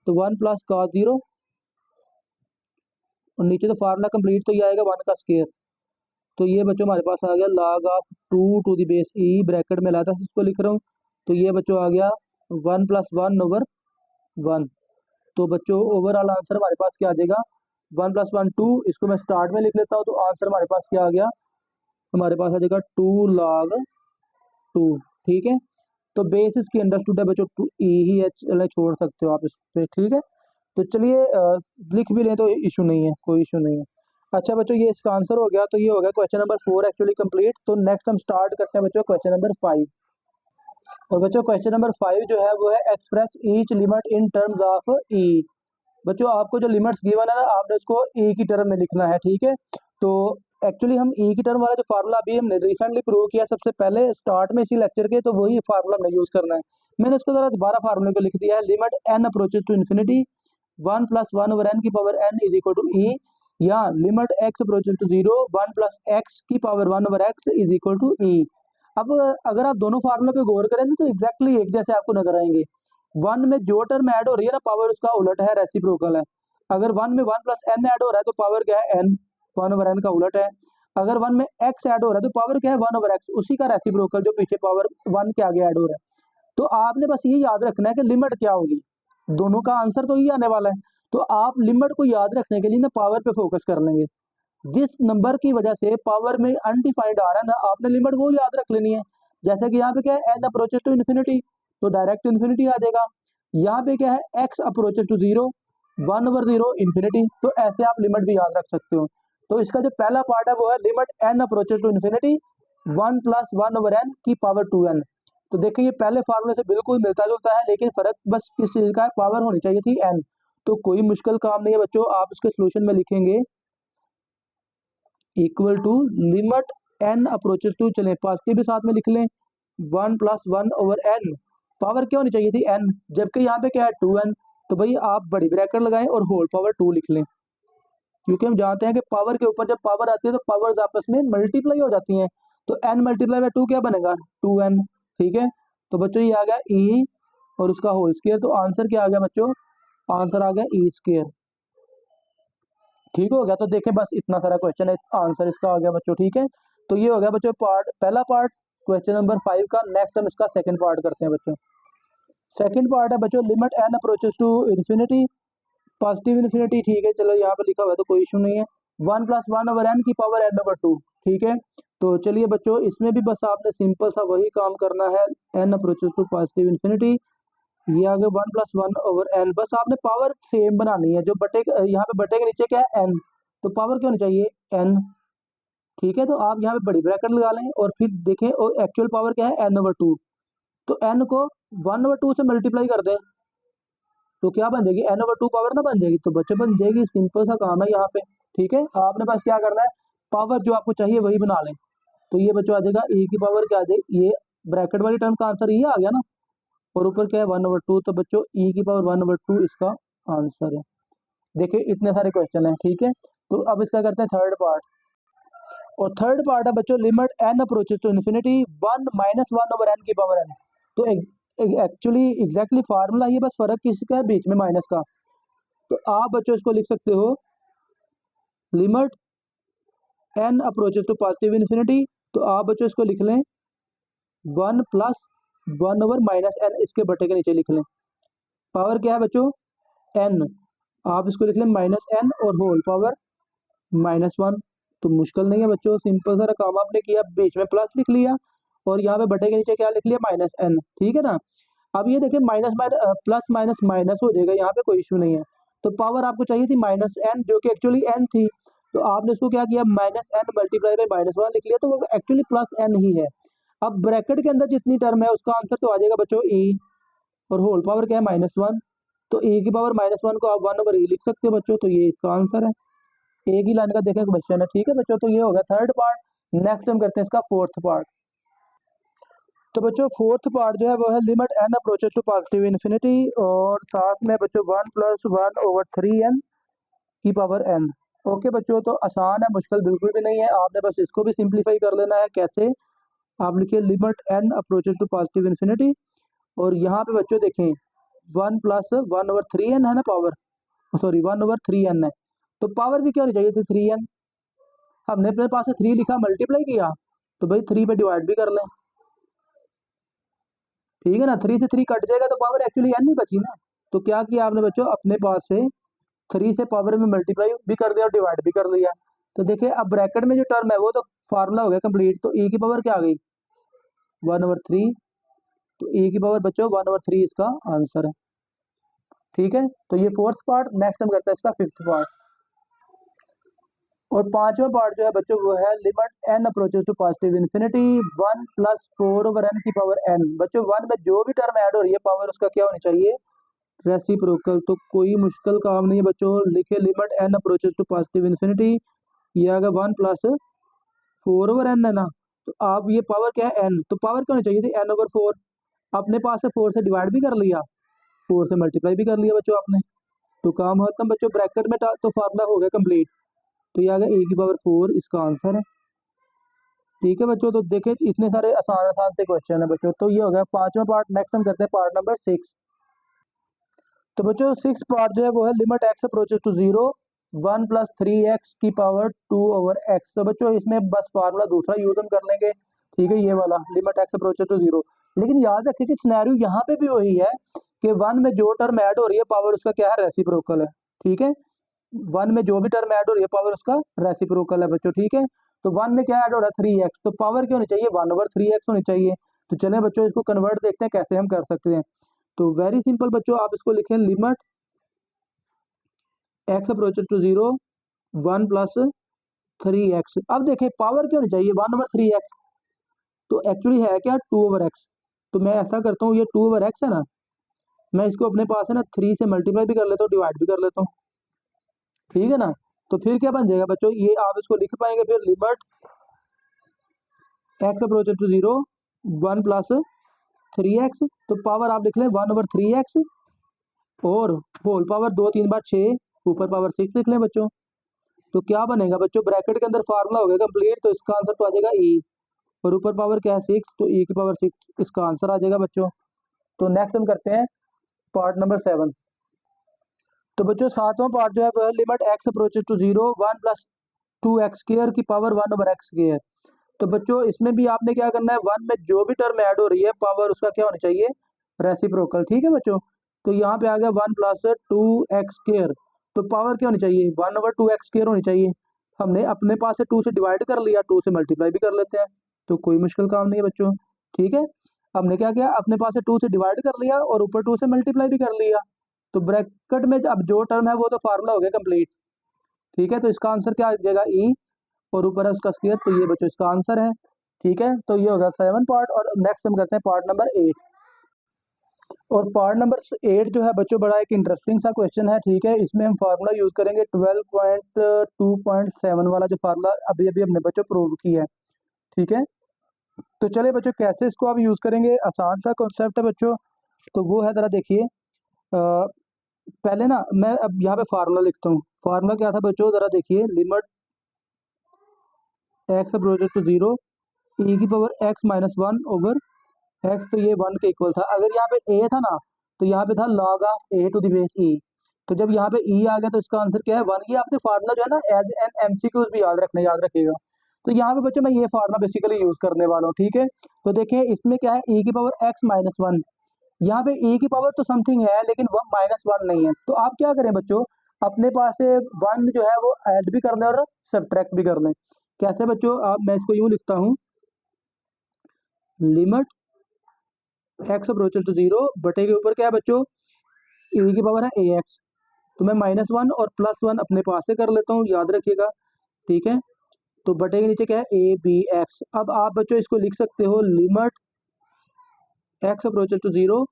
तो 1 प्लस कॉस 0 और नीचे तो फार्मूला कंप्लीट, तो ये आएगा 1 का स्क्वायर। तो ये बच्चों हमारे पास आ गया log of 2 to the base e, bracket में लाता से इसको लिख रहा हूँ, तो ये बच्चों आ गया 1 प्लस 1 ओवर 1। तो बच्चों ओवरऑल आंसर हमारे पास क्या आ जाएगा, 1 प्लस 1 2, इसको मैं स्टार्ट में लिख लेता हूँ, तो आंसर हमारे पास क्या आ गया, हमारे पास आ जाएगा 2 लॉग 2। ठीक है, तो बेस इसकी अंडरस्टूड है बच्चों, 2 ई ही है, चले छोड़ सकते हो आप इस पे। ठीक है, तो चलिए लिख भी लें तो इशू नहीं है, कोई इशू नहीं है। अच्छा बच्चों ये इसका आंसर हो गया, तो ये हो गया क्वेश्चन नंबर 4 एक्चुअली कंप्लीट। तो नेक्स्ट हम स्टार्ट करते हैं बच्चों क्वेश्चन नंबर 5। और बच्चों क्वेश्चन नंबर 5 जो है वो है express each limit in terms of e. बच्चों आपको जो लिमिट्स गिवन है ना, आपने उसको ई की टर्म में लिखना है। ठीक है, तो एक्चुअली हम ई की टर्म वाला जो फार्मूला अभी हमने रिसेंटली प्रूव किया सबसे पहले स्टार्ट में इसी लेक्चर के, तो वही फार्मूला हमने यूज करना है। मैंने उसको जरा दोबारा फार्मूले को लिख दिया है, limit n approaches to infinity 1 plus 1 over n की power n is equal to e, या limit x approaches to 0 1 plus x की power 1 over x is equal to e. अब अगर आप दोनों फार्मूले पे गौर करें तो एग्जैक्टली एक जैसे आपको नजर आएंगे। 1 में जो टर्म ऐड हो रही है ना पावर उसका उलट है, रेसिप्रोकल है। अगर 1 में 1 प्लस एन ऐड हो रहा है तो पावर क्या है, एन 1 ओवर एन का उलट है। अगर 1 में एक्स ऐड हो रहा है तो पावर क्या है, 1 ओवर एक्स, उसी का रेसिप्रोकल जो पीछे पावर 1 के आगे ऐड हो रहा है। तो आपने बस ये याद रखना है कि लिमिट क्या होगी, दोनों का आंसर तो ही आने वाला है। तो आप लिमिट को याद रखने के लिए ना पावर पे फोकस कर लेंगे। जिस नंबर की वजह से पावर में अनडिफाइंड आ रहा है ना, आपने लिमिट वो याद रख लेनी है। जैसे कि यहाँ पे क्या है, एन अप्रोचेस टू इन्फिनिटी, तो डायरेक्ट इन्फिनिटी आ जाएगा। यहाँ पे क्या है, x approaches to 0 1 over 0 infinity, तो ऐसे आप लिमिट भी याद रख सकते हो। तो इसका जो पहला पार्ट है वो है limit n approaches to infinity 1 plus 1 over n की पावर 2n। तो देखिए ये पहले फार्मूले से बिल्कुल मिलता जुलता है, लेकिन फर्क बस किस चीज का है, पावर होनी चाहिए थी n। तो कोई मुश्किल काम नहीं है बच्चों, आप इसके सोल्यूशन में लिखेंगे equal to limit n approaches to, चलें पॉजिटिव भी साथ में लिख लें, 1 + 1 ओवर एन। पावर क्या होनी चाहिए थी एन, जबकि यहाँ पे क्या है 2n, तो भाई आप बड़ी ब्रैकेट लगाएं और होल पावर 2 लिख लें, क्योंकि हम जानते हैं कि पावर के ऊपर जब पावर आती है तो पावर्स आपस में मल्टीप्लाई हो जाती हैं, तो n मल्टीप्लाई बाय 2 क्या बनेगा 2n। ठीक है, तो बच्चों ये आ गया e और उसका होल स्क्वायर, तो आंसर क्या आ गया बच्चों, आंसर आ गया e स्क्वायर। ठीक हो गया, तो देखें बस इतना सारा क्वेश्चन है, आंसर इसका आ गया बच्चों। ठीक है, तो ये हो गया बच्चों पार्ट, पहला पार्ट क्वेश्चन नंबर 5 का। नेक्स्ट हम इसका सेकंड पार्ट करते हैं बच्चों। सेकंड पार्ट है बच्चों, limit n approaches to infinity, positive infinity. ठीक है, चलो यहाँ पे लिखा हुआ है तो कोई इशू नहीं है, 1 + 1 ओवर एन की पावर n ओवर 2। ठीक है, तो चलिए बच्चों इसमें भी बस आपने सिंपल सा वही काम करना है, n approaches to positive infinity, ये आ गया 1 + 1 ओवर n। बस आपने पावर सेम बनानी है, जो बटे यहाँ पे बटे के नीचे क्या है n, तो पावर क्या होनी चाहिए n। ठीक है, तो आप यहाँ पे बड़ी ब्रैकेट लगा लें और फिर देखें और एक्चुअल पावर क्या है n ओवर 2, तो n को 1 ओवर 2 से मल्टीप्लाई कर दें तो क्या बन जाएगी n ओवर 2 पावर ना बन जाएगी, तो बच्चे बन जाएगी। सिंपल सा काम है यहाँ पे। ठीक है, आपने बस क्या करना है, पावर जो आपको चाहिए वही बना लें, तो ये बच्चों आ जाएगा e की पावर क्या आ जाएगी, ये ब्रैकेट वाली टर्म का आंसर ये आ गया ना, और ऊपर क्या है 1 ओवर 2, तो बच्चों e की पावर 1 ओवर 2 इसका आंसर है। देखिए इतने सारे क्वेश्चन है। ठीक है, तो अब इसका करते हैं थर्ड पार्ट, और थर्ड पार्ट है बच्चों limit n approaches to infinity 1 - 1 over n की पावर n। तो एक्चुअली एग्जैक्टली फार्मूला ही, बस फर्क किसका है बीच में माइनस का, तो आप बच्चों इसको लिख सकते हो limit n approaches to positive infinity, तो आप बच्चों इसको लिख लें 1 + 1 ओवर -n, इसके बटे के नीचे लिख लें, पावर क्या है बच्चों n, आप इसको लिख लें -n और होल पावर -1। तो मुश्किल नहीं है बच्चों, सिंपल सारा काम आपने किया, बीच में प्लस लिख लिया और यहाँ पे बटे के नीचे क्या लिख लिया -n। ठीक है ना, अब ये देखिए प्लस माइनस माइनस हो जाएगा, यहाँ पे कोई इशू नहीं है। तो पावर आपको चाहिए थी -n, जो कि एक्चुअली n थी, तो आपने इसको क्या किया -n मल्टीप्लाई बाय -1 लिख लिया, तो वो एक्चुअली +n ही है। अब ब्रैकेट के अंदर जितनी टर्म है उसका आंसर तो आ जाएगा बच्चों e, और होल पावर क्या है -1, तो e की पावर -1 को आप 1 ओवर e लिख सकते हो बच्चों, तो ये इसका आंसर है। एक ही लाइन का देखें क्वेश्चन है। ठीक है बच्चों, तो ये होगा थर्ड पार्ट। नेक्स्ट हम करते हैं इसका फोर्थ पार्ट। तो बच्चों फोर्थ पार्ट जो है वो है limit n approaches to positive infinity, और साथ में बच्चों 1 + 1 ओवर 3n की पावर n। ओके बच्चों, तो आसान है, मुश्किल बिल्कुल भी नहीं है, आपने बस इसको भी सिंप्लीफाई कर लेना है। कैसे, आप लिखिए limit n approaches to positive infinity, और यहाँ पे बच्चों देखें 1 + 1 ओवर 3n है ना पावर, सॉरी 1 ओवर 3n है, तो पावर भी क्या होनी चाहिए थी 3n। हमने अपने पास से 3 लिखा, मल्टीप्लाई किया, तो भाई 3 पे डिवाइड भी कर लें। ठीक है ना, 3 से 3 कट जाएगा तो पावर एक्चुअली n ही बची ना। तो क्या किया आपने बच्चों, अपने पास से 3 से पावर में मल्टीप्लाई भी कर दिया और डिवाइड भी कर लिया। तो देखिए अब ब्रैकेट में जो टर्म है वो तो फार्मूला हो गया कंप्लीट, तो e की पावर क्या आ गई 1 ओवर 3, तो e की पावर बच्चों 1 ओवर 3 इसका आंसर है। ठीक है, तो ये फोर्थ पार्ट। नेक्स्ट हम करते हैं इसका फिफ्थ पार्ट, और पांचवा पार्ट जो है बच्चों वो है limit n approaches to positive infinity 1 + 4 over n की पावर n। बच्चों 1 में जो भी टर्म ऐड हो रही है पावर उसका क्या होनी चाहिए रेसिप्रोकल। तो कोई मुश्किल काम नहीं है बच्चों, लिखे limit n approaches to positive infinity, ये आ गया 1 + 4 ओवर n है ना, तो आप ये पावर क्या है n, तो पावर क्या होनी चाहिए थी n ओवर 4। अपने पास से 4 से डिवाइड भी कर लिया, 4 से मल्टीप्लाई भी कर लिया बच्चों आपने, तो काम खत्म बच्चों। ब्रैकेट में तो फार्मूला हो गया कंप्लीट, तो ये आ गया e की पावर 4 इसका आंसर है। ठीक है बच्चों, तो देखें इतने सारे आसान आसान से क्वेश्चन है बच्चों, तो ये हो गया पांचवा पार्ट। नेक्स्ट हम करते हैं पार्ट नंबर 6। तो बच्चों सिक्स पार्ट जो है वो है limit x approaches to 0 1 + 3x की पावर 2 ओवर x। तो बच्चों इसमें बस फार्मूला दूसरा यूज हम कर लेंगे। ठीक है, ये वाला लिमिट x अप्रोचेस टू 0, लेकिन याद रखिए कि सिनेरियो यहाँ पे भी वही है कि 1 में जो टर्म ऐड हो रही है पावर उसका क्या है रेसिप्रोकल है। ठीक है, 1 में जो भी टर्म ऐड हो रही है पावर उसका रेसिप्रोकल है बच्चों। ठीक है, तो 1 में क्या ऐड हो रहा है 3x, तो पावर क्या होनी चाहिए 1 ओवर 3x होनी चाहिए। तो चलें बच्चों इसको कन्वर्ट देखते हैं कैसे हम कर सकते हैं। तो वेरी सिंपल बच्चों, आप इसको लिखें limit x approaches to 0 1 + 3x। अब देखें पावर क्या होनी चाहिए 1 ओवर 3x, तो एक्चुअली है क्या 2 ओवर x। तो मैं ऐसा करता हूँ, ये 2 ओवर x है ना, मैं इसको अपने पास है ना 3 से मल्टीप्लाई भी कर लेता हूँ, डिवाइड भी कर लेता हूँ। ठीक है ना, तो फिर क्या बन जाएगा बच्चों, ये आप इसको लिख पाएंगे फिर limit x approaches to 0 1 plus 3x, तो पावर आप लिख लें 1/3x और होल पावर 2 3 बार 6 ऊपर पावर 6 लिख लें बच्चों। तो क्या बनेगा बच्चों, ब्रैकेट के अंदर फार्मूला हो गया कंप्लीट, तो इसका आंसर तो आ जाएगा ई, और ऊपर पावर क्या है 6, तो ई की पावर 6 इसका आंसर आ जाएगा बच्चों। तो नेक्स्ट हम करते हैं पार्ट नंबर 7। तो बच्चों सातवां पार्ट जो है वह limit x approaches to 0 1 plus 2x square की पावर 1/x स्क्वायर। तो बच्चों इसमें भी आपने क्या करना है, वन में जो भी टर्म ऐड हो रही है पावर उसका क्या होना चाहिए, रेसिप्रोकल। ठीक है बच्चों, तो यहाँ पे आ गया 1 प्लस 2x स्क्वायर, तो पावर क्या होनी चाहिए 1/2x स्क्वायर होनी चाहिए। हमने अपने पास से 2 से डिवाइड कर लिया, 2 से मल्टीप्लाई भी कर लेते हैं, तो कोई मुश्किल काम नहीं है बच्चों। ठीक है, हमने क्या किया, अपने पास से 2 से डिवाइड कर लिया और ऊपर 2 से मल्टीप्लाई भी कर लिया, तो ब्रैकेट में अब जो टर्म है वो तो फार्मूला हो गया कंप्लीट। ठीक है, तो इसका आंसर क्या आ जाएगा ई, और ऊपर है उसका स्क्वायर, तो ये बच्चों इसका आंसर है। ठीक है, तो ये होगा 7 पार्ट, और नेक्स्ट हम करते हैं पार्ट नंबर 8। और पार्ट नंबर 8 जो है बच्चों बड़ा एक इंटरेस्टिंग सा क्वेश्चन है। ठीक है, इसमें हम फार्मूला यूज करेंगे 12.2.7 वाला जो फार्मूला अभी अभी हमने बच्चों प्रूव किया है। ठीक है, तो चले बच्चों कैसे इसको आप यूज करेंगे, आसान सा कॉन्सेप्ट है बच्चों। तो वो है, जरा देखिए पहले ना मैं अब यहाँ पे फार्मूला लिखता हूँ। फार्मूला क्या था बच्चों, जरा देखिए, लिमिट एक्स अप्रोचेस टू 0 ई की power x minus 1 over x, तो ये 1 के इक्वल था। अगर यहाँ पे a था ना, तो यहाँ पे था log of a to the base e, तो जब यहाँ पे e आ गया तो इसका आंसर क्या है 1। ये आपने फार्मूला जो है ना एज एन एमसीक्यूज भी याद रखना, याद रखिएगा। तो यहाँ पे बच्चों मैं ये फार्मूला बेसिकली यूज करने वाला हूँ। ठीक है, तो देखिए इसमें क्या है, e की पावर x माइनस 1, यहाँ पे e की पावर तो समथिंग है लेकिन -1 नहीं है, तो आप क्या करें बच्चों, अपने पास से 1 जो है वो ऐड भी कर लें और सब्ट्रैक्ट भी कर लें। कैसे बच्चों, आप मैं इसको यूँ लिखता हूँ, लिमिट एक्स अप्रोचेस टू 0 बटे के ऊपर क्या है बच्चों, e की पावर है ax, तो मैं -1 और +1 अपने पास से कर लेता हूँ, याद रखिएगा। ठीक है, तो बटे के नीचे क्या है ए बी एक्स। अब आप बच्चों इसको लिख सकते हो limit x approaches to 0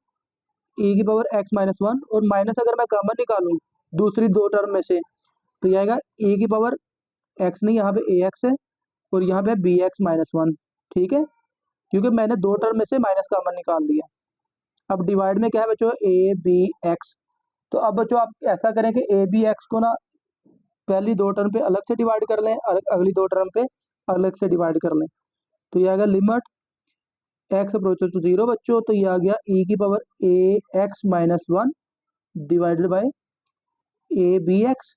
e की पावर x माइनस 1, और माइनस अगर मैं कॉमन निकालूं दूसरी दो टर्म में से, तो ये आएगा e की पावर x, नहीं यहाँ पे ax है और यहाँ पे bx माइनस 1। ठीक है, क्योंकि मैंने दो टर्म में से माइनस कॉमन निकाल लिया। अब डिवाइड में क्या है बच्चों, ए बी एक्स। तो अब बच्चों आप ऐसा करें कि ए बी एक्स को ना पहली दो टर्म पे अलग से डिवाइड कर लें, अगली दो टर्म पे अलग से डिवाइड कर लें, तो ये आ गया लिमिट एक्स अप्रोचेस टू 0 बच्चों, तो ये आ गया e की power a x minus 1 divided by a b x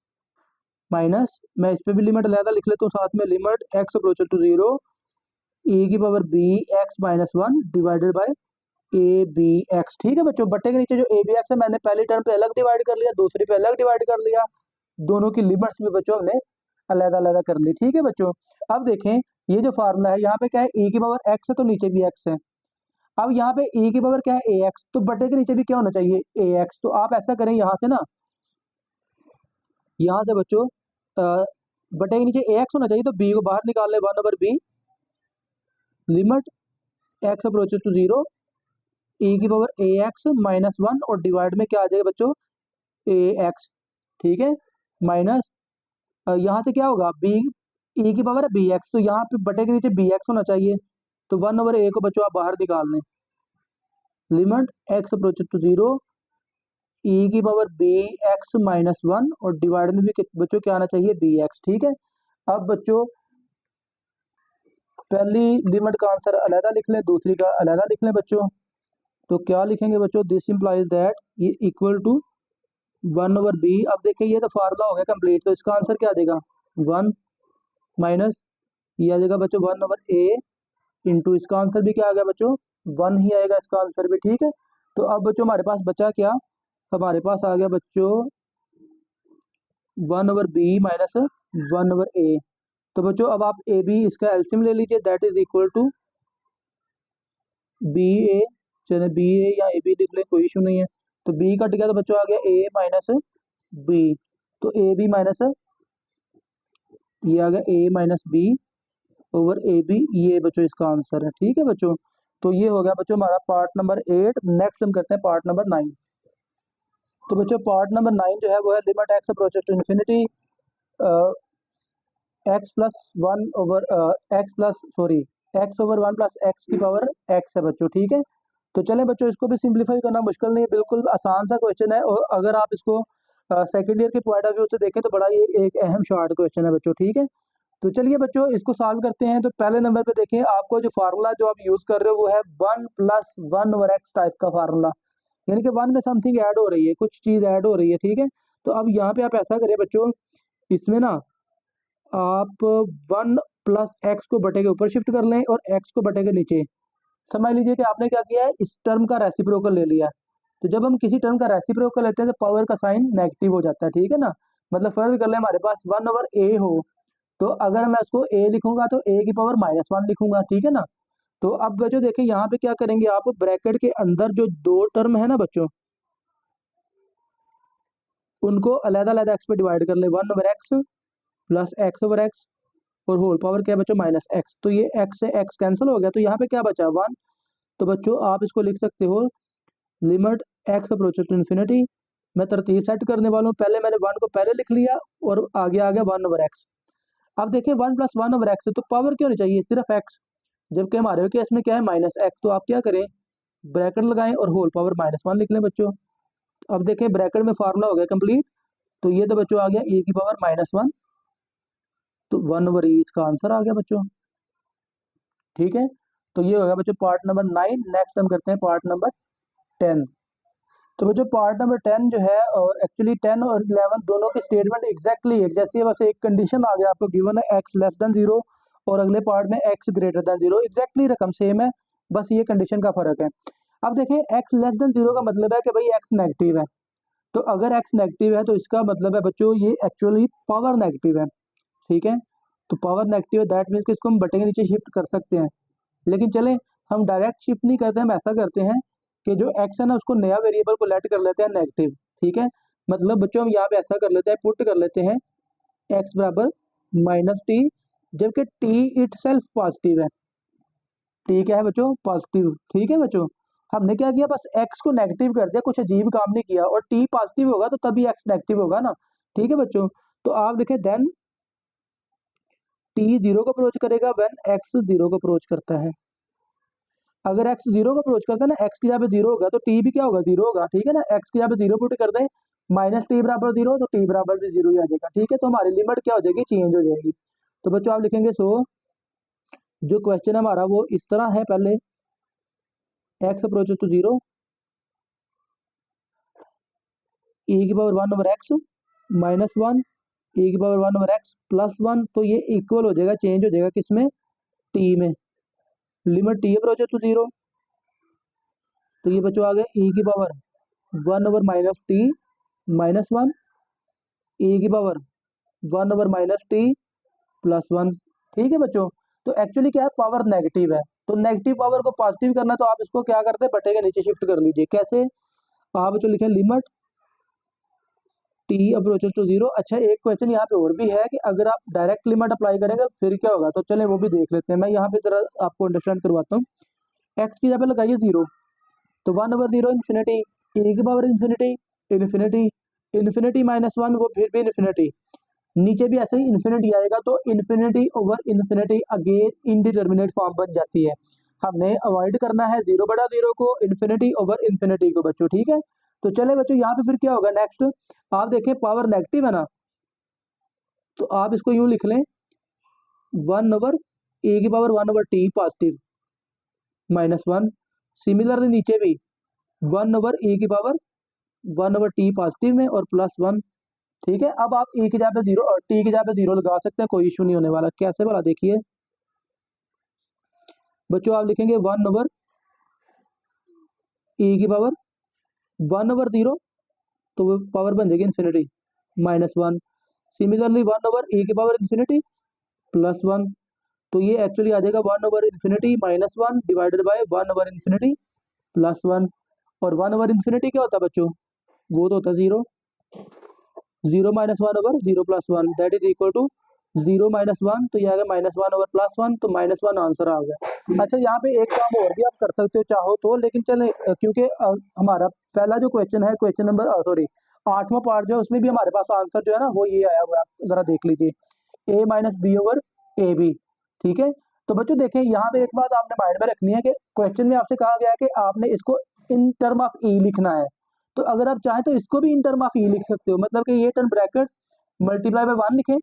minus, मैं इस पे भी लिमिट अलग लिख लेता हूँ साथ में, limit x approaches to 0 e की power b x minus 1 divided by a b x. ठीक है बच्चों, बट्टे के नीचे जो ए बी एक्स है मैंने पहली टर्म पे अलग डिवाइड कर लिया, दूसरी पे अलग डिवाइड कर लिया, दोनों की लिमिट्स भी बच्चों हमने अलग अलग कर ली। ठीक है बच्चों, अब देखें ये जो फार्मूला है यहाँ पे क्या है, e की पावर x है तो नीचे भी x है। अब यहाँ पे e की पावर क्या है ax, तो बटे के नीचे भी क्या होना चाहिए ax। तो आप ऐसा करें यहाँ से ना, यहाँ से बच्चों बटे के नीचे ax होना चाहिए, तो b को बाहर निकाल ले 1/b, limit x approaches to 0 e की पावर ax माइनस 1, और डिवाइड में क्या आ जाएगा बच्चों ax। ठीक है, माइनस यहाँ से क्या होगा b, e की पावर है bx, तो यहाँ पे बटे के नीचे bx होना चाहिए, तो 1/a को बच्चों आप बाहर निकाल लें, limit x approaches to 0 e की पावर बी एक्स माइनस 1, और डिवाइड में भी बच्चों क्या आना चाहिए बी एक्स। ठीक है, अब बच्चों पहली लिमिट का आंसर अलहदा लिख लें, दूसरी का अलहदा लिख लें बच्चों। तो क्या लिखेंगे बच्चों, दिस इंप्लाइज दैट ये इक्वल टू 1/b। अब देखिए ये तो फार्मूला हो गया कंप्लीट, तो इसका आंसर क्या आ जाएगा 1 माइनस ये आ जाएगा बच्चों 1/a इंटू, इसका आंसर भी क्या आ गया बच्चों 1 ही आएगा इसका आंसर भी। ठीक है, तो अब बच्चों हमारे पास बचा क्या, हमारे पास आ गया बच्चों 1/b माइनस 1/a। तो बच्चों अब आप ए बी इसका एलसीएम ले लीजिए, that is equal to b a, चले बी ए या ए बी लिख ले, कोई इशू नहीं है। तो बी कट गया तो बच्चों आ गया ए माइनस बी, तो ए बी माइनस ये आ गया a minus b over a b, ये बच्चों इसका आंसर है। ठीक है बच्चों, तो ये हो गया बच्चों हमारा पार्ट नंबर 8। नेक्स्ट हम करते हैं पार्ट नंबर 9। तो बच्चों पार्ट नंबर 9 जो है वो है limit x approaches to infinity x plus one over x plus sorry x over one plus x की पावर एक्स है बच्चों, ठीक है। तो चलें बच्चों, इसको भी सिंप्लीफाई करना मुश्किल नहीं है, बिल्कुल आसान सा क्वेश्चन है। और अगर आप इसको सेकेंड ईयर के पॉइंट ऑफ व्यू से देखें तो बड़ा ये एक अहम शॉर्ट क्वेश्चन है बच्चों, ठीक है। तो चलिए बच्चों इसको सॉल्व करते हैं। तो पहले नंबर पे देखें, आपको जो फार्मूला जो आप यूज कर रहे हो वो है one plus one over x type का फार्मूला, यानी कि वन में समथिंग ऐड हो रही है, कुछ चीज ऐड हो रही है, ठीक है। तो अब यहाँ पे आप ऐसा करें बच्चों, इसमें ना आप वन प्लस एक्स को बटे के ऊपर शिफ्ट कर लें और एक्स को बटे के नीचे। समझ लीजिए कि आपने क्या किया है, इस टर्म का रेसिप्रोकल ले लिया। तो जब हम किसी टर्म का रेसिप्रोकल लेते हैं तो पावर का साइन नेगेटिव हो जाता है, ठीक है ना। मतलब फर्क कर ले, हमारे पास वन ओवर ए हो, तो अगर मैं उसको ए लिखूंगा तो ए की पावर माइनस वन लिखूंगा, ठीक है ना। तो अब बच्चों देखिए यहाँ पे क्या करेंगे, आप ब्रैकेट के अंदर जो दो टर्म है ना बच्चों, उनको अलग अलग एक्स पे डिवाइड कर ले, one over x plus x over x और होल पावर क्या है बच्चों, माइनस एक्स। तो ये एक्स से एक्स कैंसिल हो गया, तो यहाँ पे क्या बचा, वन। तो बच्चों आप इसको लिख सकते हो, limit x approaches to infinity. मैं तरतीब सेट करने वाला हूँ, पहले मैंने वन को पहले लिख लिया और आगे आ गया वन ओवर एक्स। अब देखिए one plus one over x, तो पावर क्यों नहीं चाहिए, सिर्फ एक्स, जबकि हमारे केस में क्या है, माइनस एक्स। तो आप क्या करें, ब्रैकेट लगाएं और होल पावर माइनस वन लिख लें बच्चों। अब देखें ब्रैकेट में फार्मूला हो गया कंप्लीट। तो ये तो बच्चों आ गया ए की पावर माइनस वन, तो वन ओवर ई इसका आंसर आ गया बच्चों, ठीक है। तो ये हो गया बच्चों पार्ट नंबर 9। नेक्स्ट हम करते हैं पार्ट नंबर 10। तो बच्चों पार्ट नंबर 10 जो है, एक्चुअली 10 और 11 दोनों के स्टेटमेंट एग्जैक्टली एक जैसी है, बस एक कंडीशन आ गया आपको गिवन है एक्स लेस देन जीरो, और अगले पार्ट में x greater than zero, exactly रकम सेम है, बस ये कंडीशन का फर्क है। अब देखें एक्स लेस देन जीरो का मतलब है कि भाई एक्स नेगेटिव है। तो अगर एक्स नेगेटिव है तो इसका मतलब है बच्चों ये एक्चुअली पावर नेगेटिव है, ठीक है। तो पावर नेगेटिव है, दैट मीन्स कि इसको हम बटे के नीचे शिफ्ट कर सकते हैं। लेकिन चलें, हम डायरेक्ट शिफ्ट नहीं करते, हम ऐसा करते हैं कि जो एक्स है ना उसको नया वेरिएबल को लेट कर लेते हैं नेगेटिव, ठीक है। मतलब बच्चों हम यहाँ पे ऐसा कर लेते हैं, पुट कर लेते हैं एक्स बराबर माइनस टी, जबकि टी इट सेल्फ पॉजिटिव है, टी क्या है बच्चों, पॉजिटिव, ठीक है बच्चों। हमने क्या किया, बस एक्स को नेगेटिव कर दिया, कुछ अजीब काम नहीं किया, और टी पॉजिटिव होगा तो तभी एक्स नेगेटिव होगा ना, ठीक है बच्चों। तो आप देखें देन टी जीरो को अप्रोच करेगा व्हेन एक्स जीरो को अप्रोच करता है। अगर एक्स जीरो को अप्रोच करता है ना, एक्स की जगह पे जीरो होगा तो टी भी क्या होगा, जीरो होगा, ठीक है ना। एक्स की जगह पे जीरो पुट कर दे, माइनस टी बराबर जीरो, तो टी बराबर भी जीरो ही आ जाएगा, ठीक है। तो हमारी लिमिट क्या हो जाएगी, चेंज हो जाएगी। तो बच्चों आप लिखेंगे सो जो क्वेश्चन हमारा वो इस तरह है, पहले x approaches to zero, a की power one over x minus one, a की power one over x plus one. तो ये इक्वल हो जाएगा, चेंज हो जाएगा किसमें, टी में। Limit t approaches to zero, तो ये बच्चों आ गया ए की power one over minus t minus one, a की power one over minus t plus one, ठीक है बच्चों। तो एक्चुअली क्या है, पावर नेगेटिव है, तो नेगेटिव पावर को पॉजिटिव करना तो आप इसको क्या करते हैं, बटे के नीचे शिफ्ट कर लीजिए। कैसे, आप बच्चों लिखें limit t approaches to zero. अच्छा एक क्वेश्चन यहाँ पे और भी है कि अगर आप डायरेक्ट लिमिट अप्लाई करेंगे फिर क्या होगा, तो चले वो भी देख लेते हैं। मैं यहाँ पे जरा आपको अंडरस्टैंड करवाता हूँ। एक्स की जगह पे लगाइए जीरो, तो वन ओवर जीरो इन्फिनिटी, ए की power infinity infinity, infinity minus one वो फिर भी इन्फिनिटी, नीचे भी ऐसे ही इन्फिनिटी आएगा, तो infinity over infinity again indeterminate form बन जाती है। हमने अवॉइड करना है जीरो बड़ा जीरो को, इन्फिनिटी ओवर इन्फिनिटी को बच्चों, ठीक है। तो चले बच्चों यहाँ पे फिर क्या होगा नेक्स्ट, आप देखें पावर नेगेटिव है ना, तो आप इसको यूं लिख लें वन ओवर ए की power one over T positive minus one, similarly नीचे भी वन ओवर ए की power one over T positive में और प्लस वन, ठीक है। अब आप ए की जगह पे जीरो और टी की जगह पे जीरो लगा सकते हैं, कोई इशू नहीं होने वाला। कैसे वाला देखिए बच्चों, आप लिखेंगे वन ओवर ए की पावर वन ओवर जीरो, तो वो पावर बन जाएगी infinity minus one, similarly one over a की पावर इन्फिनिटी प्लस वन, तो ये एक्चुअली आ जाएगा one over infinity minus one divided by one over infinity plus one. और वन ओवर इन्फिनिटी क्या होता है बच्चों, वो तो होता है zero, zero minus one over zero plus one that is equal to zero minus one, तो ये आ गया minus one over plus one, तो माइनस वन आंसर आ गया। अच्छा यहाँ पे एक काम और भी आप कर सकते हो चाहो तो, लेकिन चले क्योंकि हमारा पहला जो क्वेश्चन है, क्वेश्चन नंबर सॉरी 8वां पार्ट जो है उसमें भी हमारे पास आंसर जो है ना वो ये आया हुआ है, आप जरा देख लीजिए, a minus b over a b. ठीक है, तो बच्चों देखें यहाँ पे एक बात आपने माइंड में रखनी है कि क्वेश्चन में आपसे कहा गया है कि आपने इसको इन टर्म ऑफ ई लिखना है। तो अगर आप चाहें तो इसको भी इन टर्म ऑफ ई लिख सकते हो, मतलब कि ये टर्म ब्रैकेट मल्टीप्लाई बाय 1 लिखें,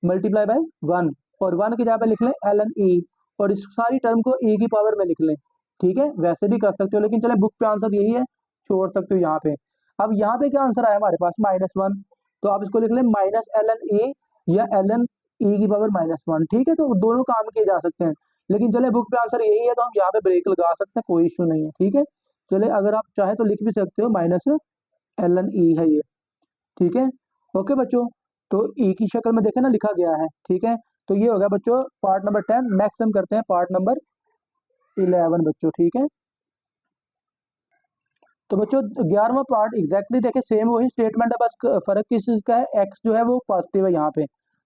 मल्टीप्लाई बाय 1, और 1 की जगह पे लिख लें एल एन ई, और इस सारी टर्म को ई की पावर में लिख लें। ठीक है, वैसे भी कर सकते हो, लेकिन चले बुक पे आंसर यही है, छोड़ सकते हो यहाँ पे। अब यहाँ पे क्या आंसर आया हमारे पास -1, तो आप इसको लिख लें माइनस एल एन ई या एल एन ई की पावर -1। ठीक है, तो दोनों काम किए जा सकते हैं, लेकिन चले बुक पे आंसर यही है तो हम यहाँ पे ब्रेक लगा सकते हैं, कोई इशू नहीं है। ठीक है, चले अगर आप चाहे तो लिख भी सकते हो माइनस एल एन ई है ये। ठीक है, ओके बच्चों, तो ई की शक्ल में देखें ना लिखा गया है। ठीक है, तो ये हो गया बच्चों पार्ट नंबर 10। नेक्स्ट हम करते हैं पार्ट नंबर 11 बच्चों। ठीक है, तो बच्चों 11वां पार्ट एग्जैक्टली देखें सेम वही स्टेटमेंट है, बस फर्क किस चीज़ का है, एक्स जो है वो पॉजिटिव है यहाँ पे।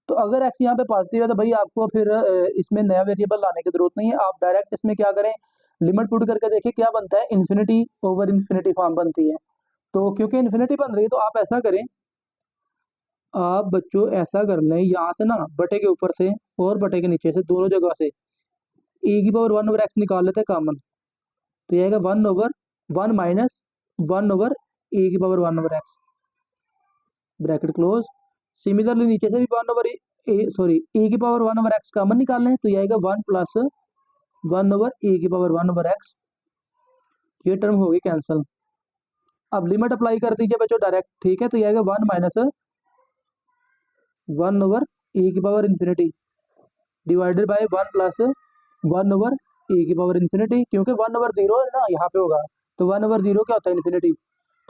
तो अगर एक्स यहाँ पे पॉजिटिव है तो भाई आपको फिर इसमें नया वेरिएबल लाने की जरूरत नहीं है, आप डायरेक्ट इसमें क्या करें, लिमिट पुट करके देखिए क्या बनता है, इन्फिनिटी ओवर इन्फिनिटी फॉर्म बनती है। तो क्योंकि इन्फिनिटी बन रही है तो आप ऐसा करें, आप बच्चों ऐसा कर लें, यहाँ से ना बटे के ऊपर से और बटे के नीचे से दोनों जगह से e की पावर 1 ओवर एक्स निकाल लेते हैं कॉमन, तो ये आएगा 1 ओवर 1 माइनस 1 ओवर e की power 1 over x, bracket close. Similarly नीचे से भी 1 ओवर e की पावर 1 ओवर एक्स कॉमन निकाल लें, तो ये आएगा 1 प्लस 1 ओवर e की पावर 1 ओवर एक्स, ये टर्म होगी कैंसिल। अब लिमिट अप्लाई कर दीजिए बच्चों डायरेक्ट। ठीक है, तो ये आएगा 1 माइनस 1 ओवर e की power infinity divided by 1 plus 1 over e की पावर इन्फिनिटी, क्योंकि 1 ओवर 0 है ना यहाँ पे होगा, तो 1 ओवर 0 क्या होता है, इन्फिनिटी।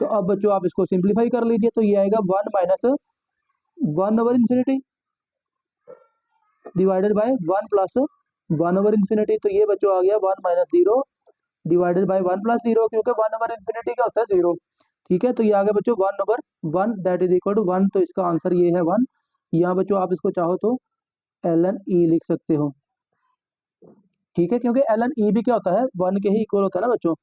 तो अब बच्चों आप इसको सिंप्लीफाई कर लीजिए, तो ये आएगा 1 minus 1 over infinity divided by 1 plus 1 over infinity, तो ये बच्चों आ गया 1 माइनस 0 डिवाइडेड बाय 1 प्लस 0, क्योंकि 1 ओवर इन्फिनिटी क्या होता है 0। ठीक है, तो ये आ गया बच्चों 1 over 1 that is equal to 1, तो इसका आंसर ये है 1। यहाँ बच्चों आप इसको चाहो तो एल एन ई लिख सकते हो। ठीक है, क्योंकि एल एन ई भी क्या होता है 1 के ही इक्वल होता है ना बच्चों।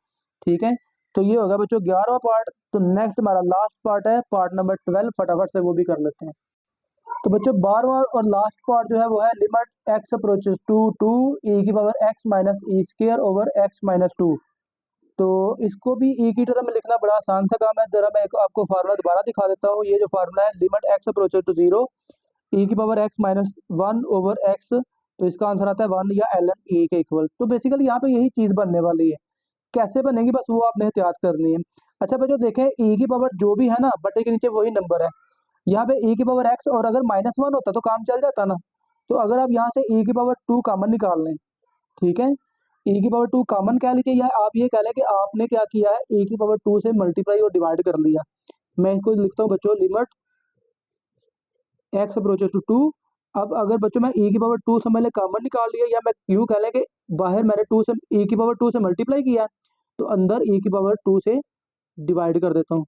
ठीक है, तो ये होगा बच्चों 11वां पार्ट। तो नेक्स्ट हमारा लास्ट पार्ट है पार्ट नंबर 12, फटाफट से वो भी कर लेते हैं। तो बच्चों 12वां और लास्ट पार्ट जो है वो है limit x approaches to two e की power x minus e square over x minus 2। तो इसको भी ई की टर्म में लिखना बड़ा आसान सा काम है, जरा मैं आपको फार्मूला दोबारा दिखा देता हूँ। ये जो फार्मूला है लिमिट एक्स अप्रोचेस टू 0 ई की power x minus 1 over x, तो इसका आंसर आता है 1 या एल एन ए के इक्वल। तो बेसिकली यहाँ पे यही चीज बनने वाली है, कैसे बनेगी बस वो आपने एहतियात करनी है। अच्छा बच्चों देखें ई की पावर जो भी है ना बटे के नीचे वही नंबर है, यहाँ पे ई की पावर एक्स, और अगर -1 होता तो काम चल जाता ना। तो अगर आप यहाँ से ई की पावर 2 कॉमन निकाल लें, ठीक है, ई की पावर 2 कॉमन कह लीजिए, या आप ये कह लें कि आपने क्या किया है ई की पावर 2 से मल्टीप्लाई और डिवाइड कर लिया। मैं इसको लिखता हूँ बच्चों लिमिट एक्स अप्रोचेस टू 2। अब अगर बच्चों मैं ई की पावर 2 से मैंने कॉमन निकाल लिया, या मैं यूँ कह लें कि बाहर मैंने 2 से ई की पावर 2 से मल्टीप्लाई किया, तो अंदर ई की पावर 2 से डिवाइड कर देता हूँ।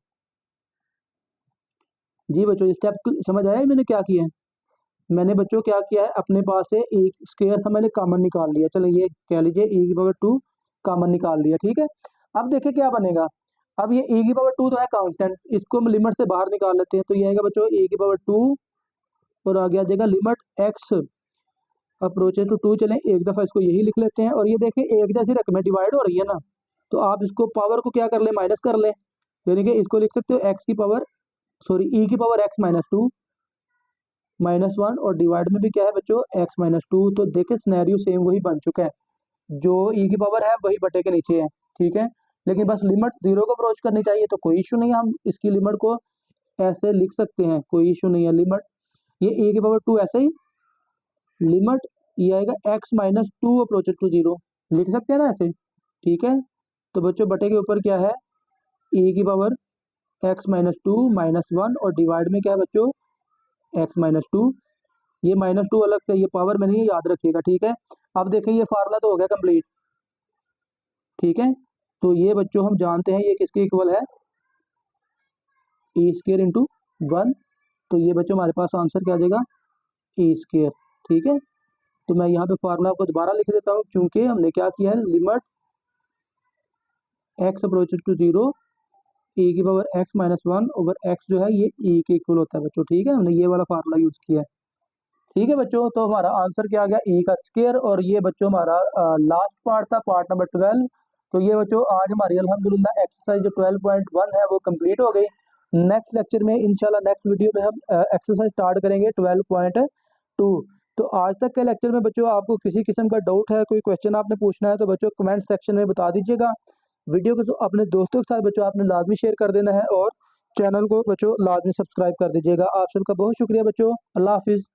जी बच्चों स्टेप समझ आया है मैंने क्या किया है। मैंने बच्चों क्या किया है, अपने पास से एक स्क्वायर से मैंने कॉमन निकाल लिया, चलो ये कह लीजिए ई की पावर 2 कॉमन निकाल लिया। ठीक है, अब देखिए क्या बनेगा। अब ये ई की पावर 2 तो है कांस्टेंट, इसको हम लिमिट से बाहर निकाल लेते हैं, तो ये आएगा बच्चों ई की पावर 2 और आगे आ जाएगा लिमिट एक्स अप्रोचेस टू 2। चलें एक दफ़ा इसको यही लिख लेते हैं, और ये देखिए एक जैसी रकमें डिवाइड हो रही है ना, तो आप इसको पावर को क्या कर लें, माइनस कर लें, यानी कि इसको लिख सकते हो एक्स की पावर ई की पावर एक्स माइनस 2 -1, और डिवाइड में भी क्या है बच्चों एक्स माइनस 2। तो देखिए सिनेरियो सेम वही बन चुका है, जो ई की पावर है वही बटे के नीचे है। ठीक है, लेकिन बस लिमिट 0 को अप्रोच करनी चाहिए, तो कोई इशू नहीं है, हम इसकी लिमिट को ऐसे लिख सकते हैं, कोई इशू नहीं है। लिमिट ये ई की पावर 2 ऐसे ही लिमिट ये आएगा एक्स माइनस 2 अप्रोचेस टू 0, लिख सकते हैं ना ऐसे। ठीक है, तो बच्चों बटे के ऊपर क्या है ई की पावर एक्स माइनस 2 -1, और डिवाइड में क्या है बच्चों एक्स माइनस 2, ये -2 अलग से, ये पावर में नहीं है, याद रखिएगा। ठीक है, अब देखें ये फार्मूला तो हो गया कंप्लीट। ठीक है, तो ये बच्चों हम जानते हैं ये किसके इक्वल है, ई स्क्र इंटू 1। तो ये बच्चों हमारे पास आंसर क्या आ जाएगा ई स्क्र। ठीक है, तो मैं यहाँ पे फार्मूला को दोबारा लिख देता हूँ, क्योंकि हमने क्या किया है limit x approaches to 0 e की power x minus 1 over x जो है ये e के इक्वल होता है बच्चों। ठीक है, हमने ये वाला फार्मूला यूज़ किया है। ठीक है बच्चों, तो हमारा आंसर क्या आ गया, e का स्क्वायर। और ये बच्चों हमारा लास्ट पार्ट था, पार्ट नंबर 12। तो ये बच्चों आज हमारी अल्हम्दुलिल्लाह एक्सरसाइज जो 12.1 है वो कंप्लीट हो गई। नेक्स्ट लेक्चर में इंशाल्लाह नेक्स्ट वीडियो में हम एक्सरसाइज स्टार्ट करेंगे 12.2। तो आज तक के लेक्चर में बच्चों आपको किसी किस्म का डाउट है, कोई क्वेश्चन आपने पूछना है तो बच्चों कमेंट सेक्शन में बता दीजिएगा। वीडियो को तो अपने दोस्तों के साथ बच्चों आपने लाजमी शेयर कर देना है और चैनल को बच्चों लाजमी सब्सक्राइब कर दीजिएगा। आप सबका बहुत शुक्रिया बच्चों, अल्लाह हाफिज़।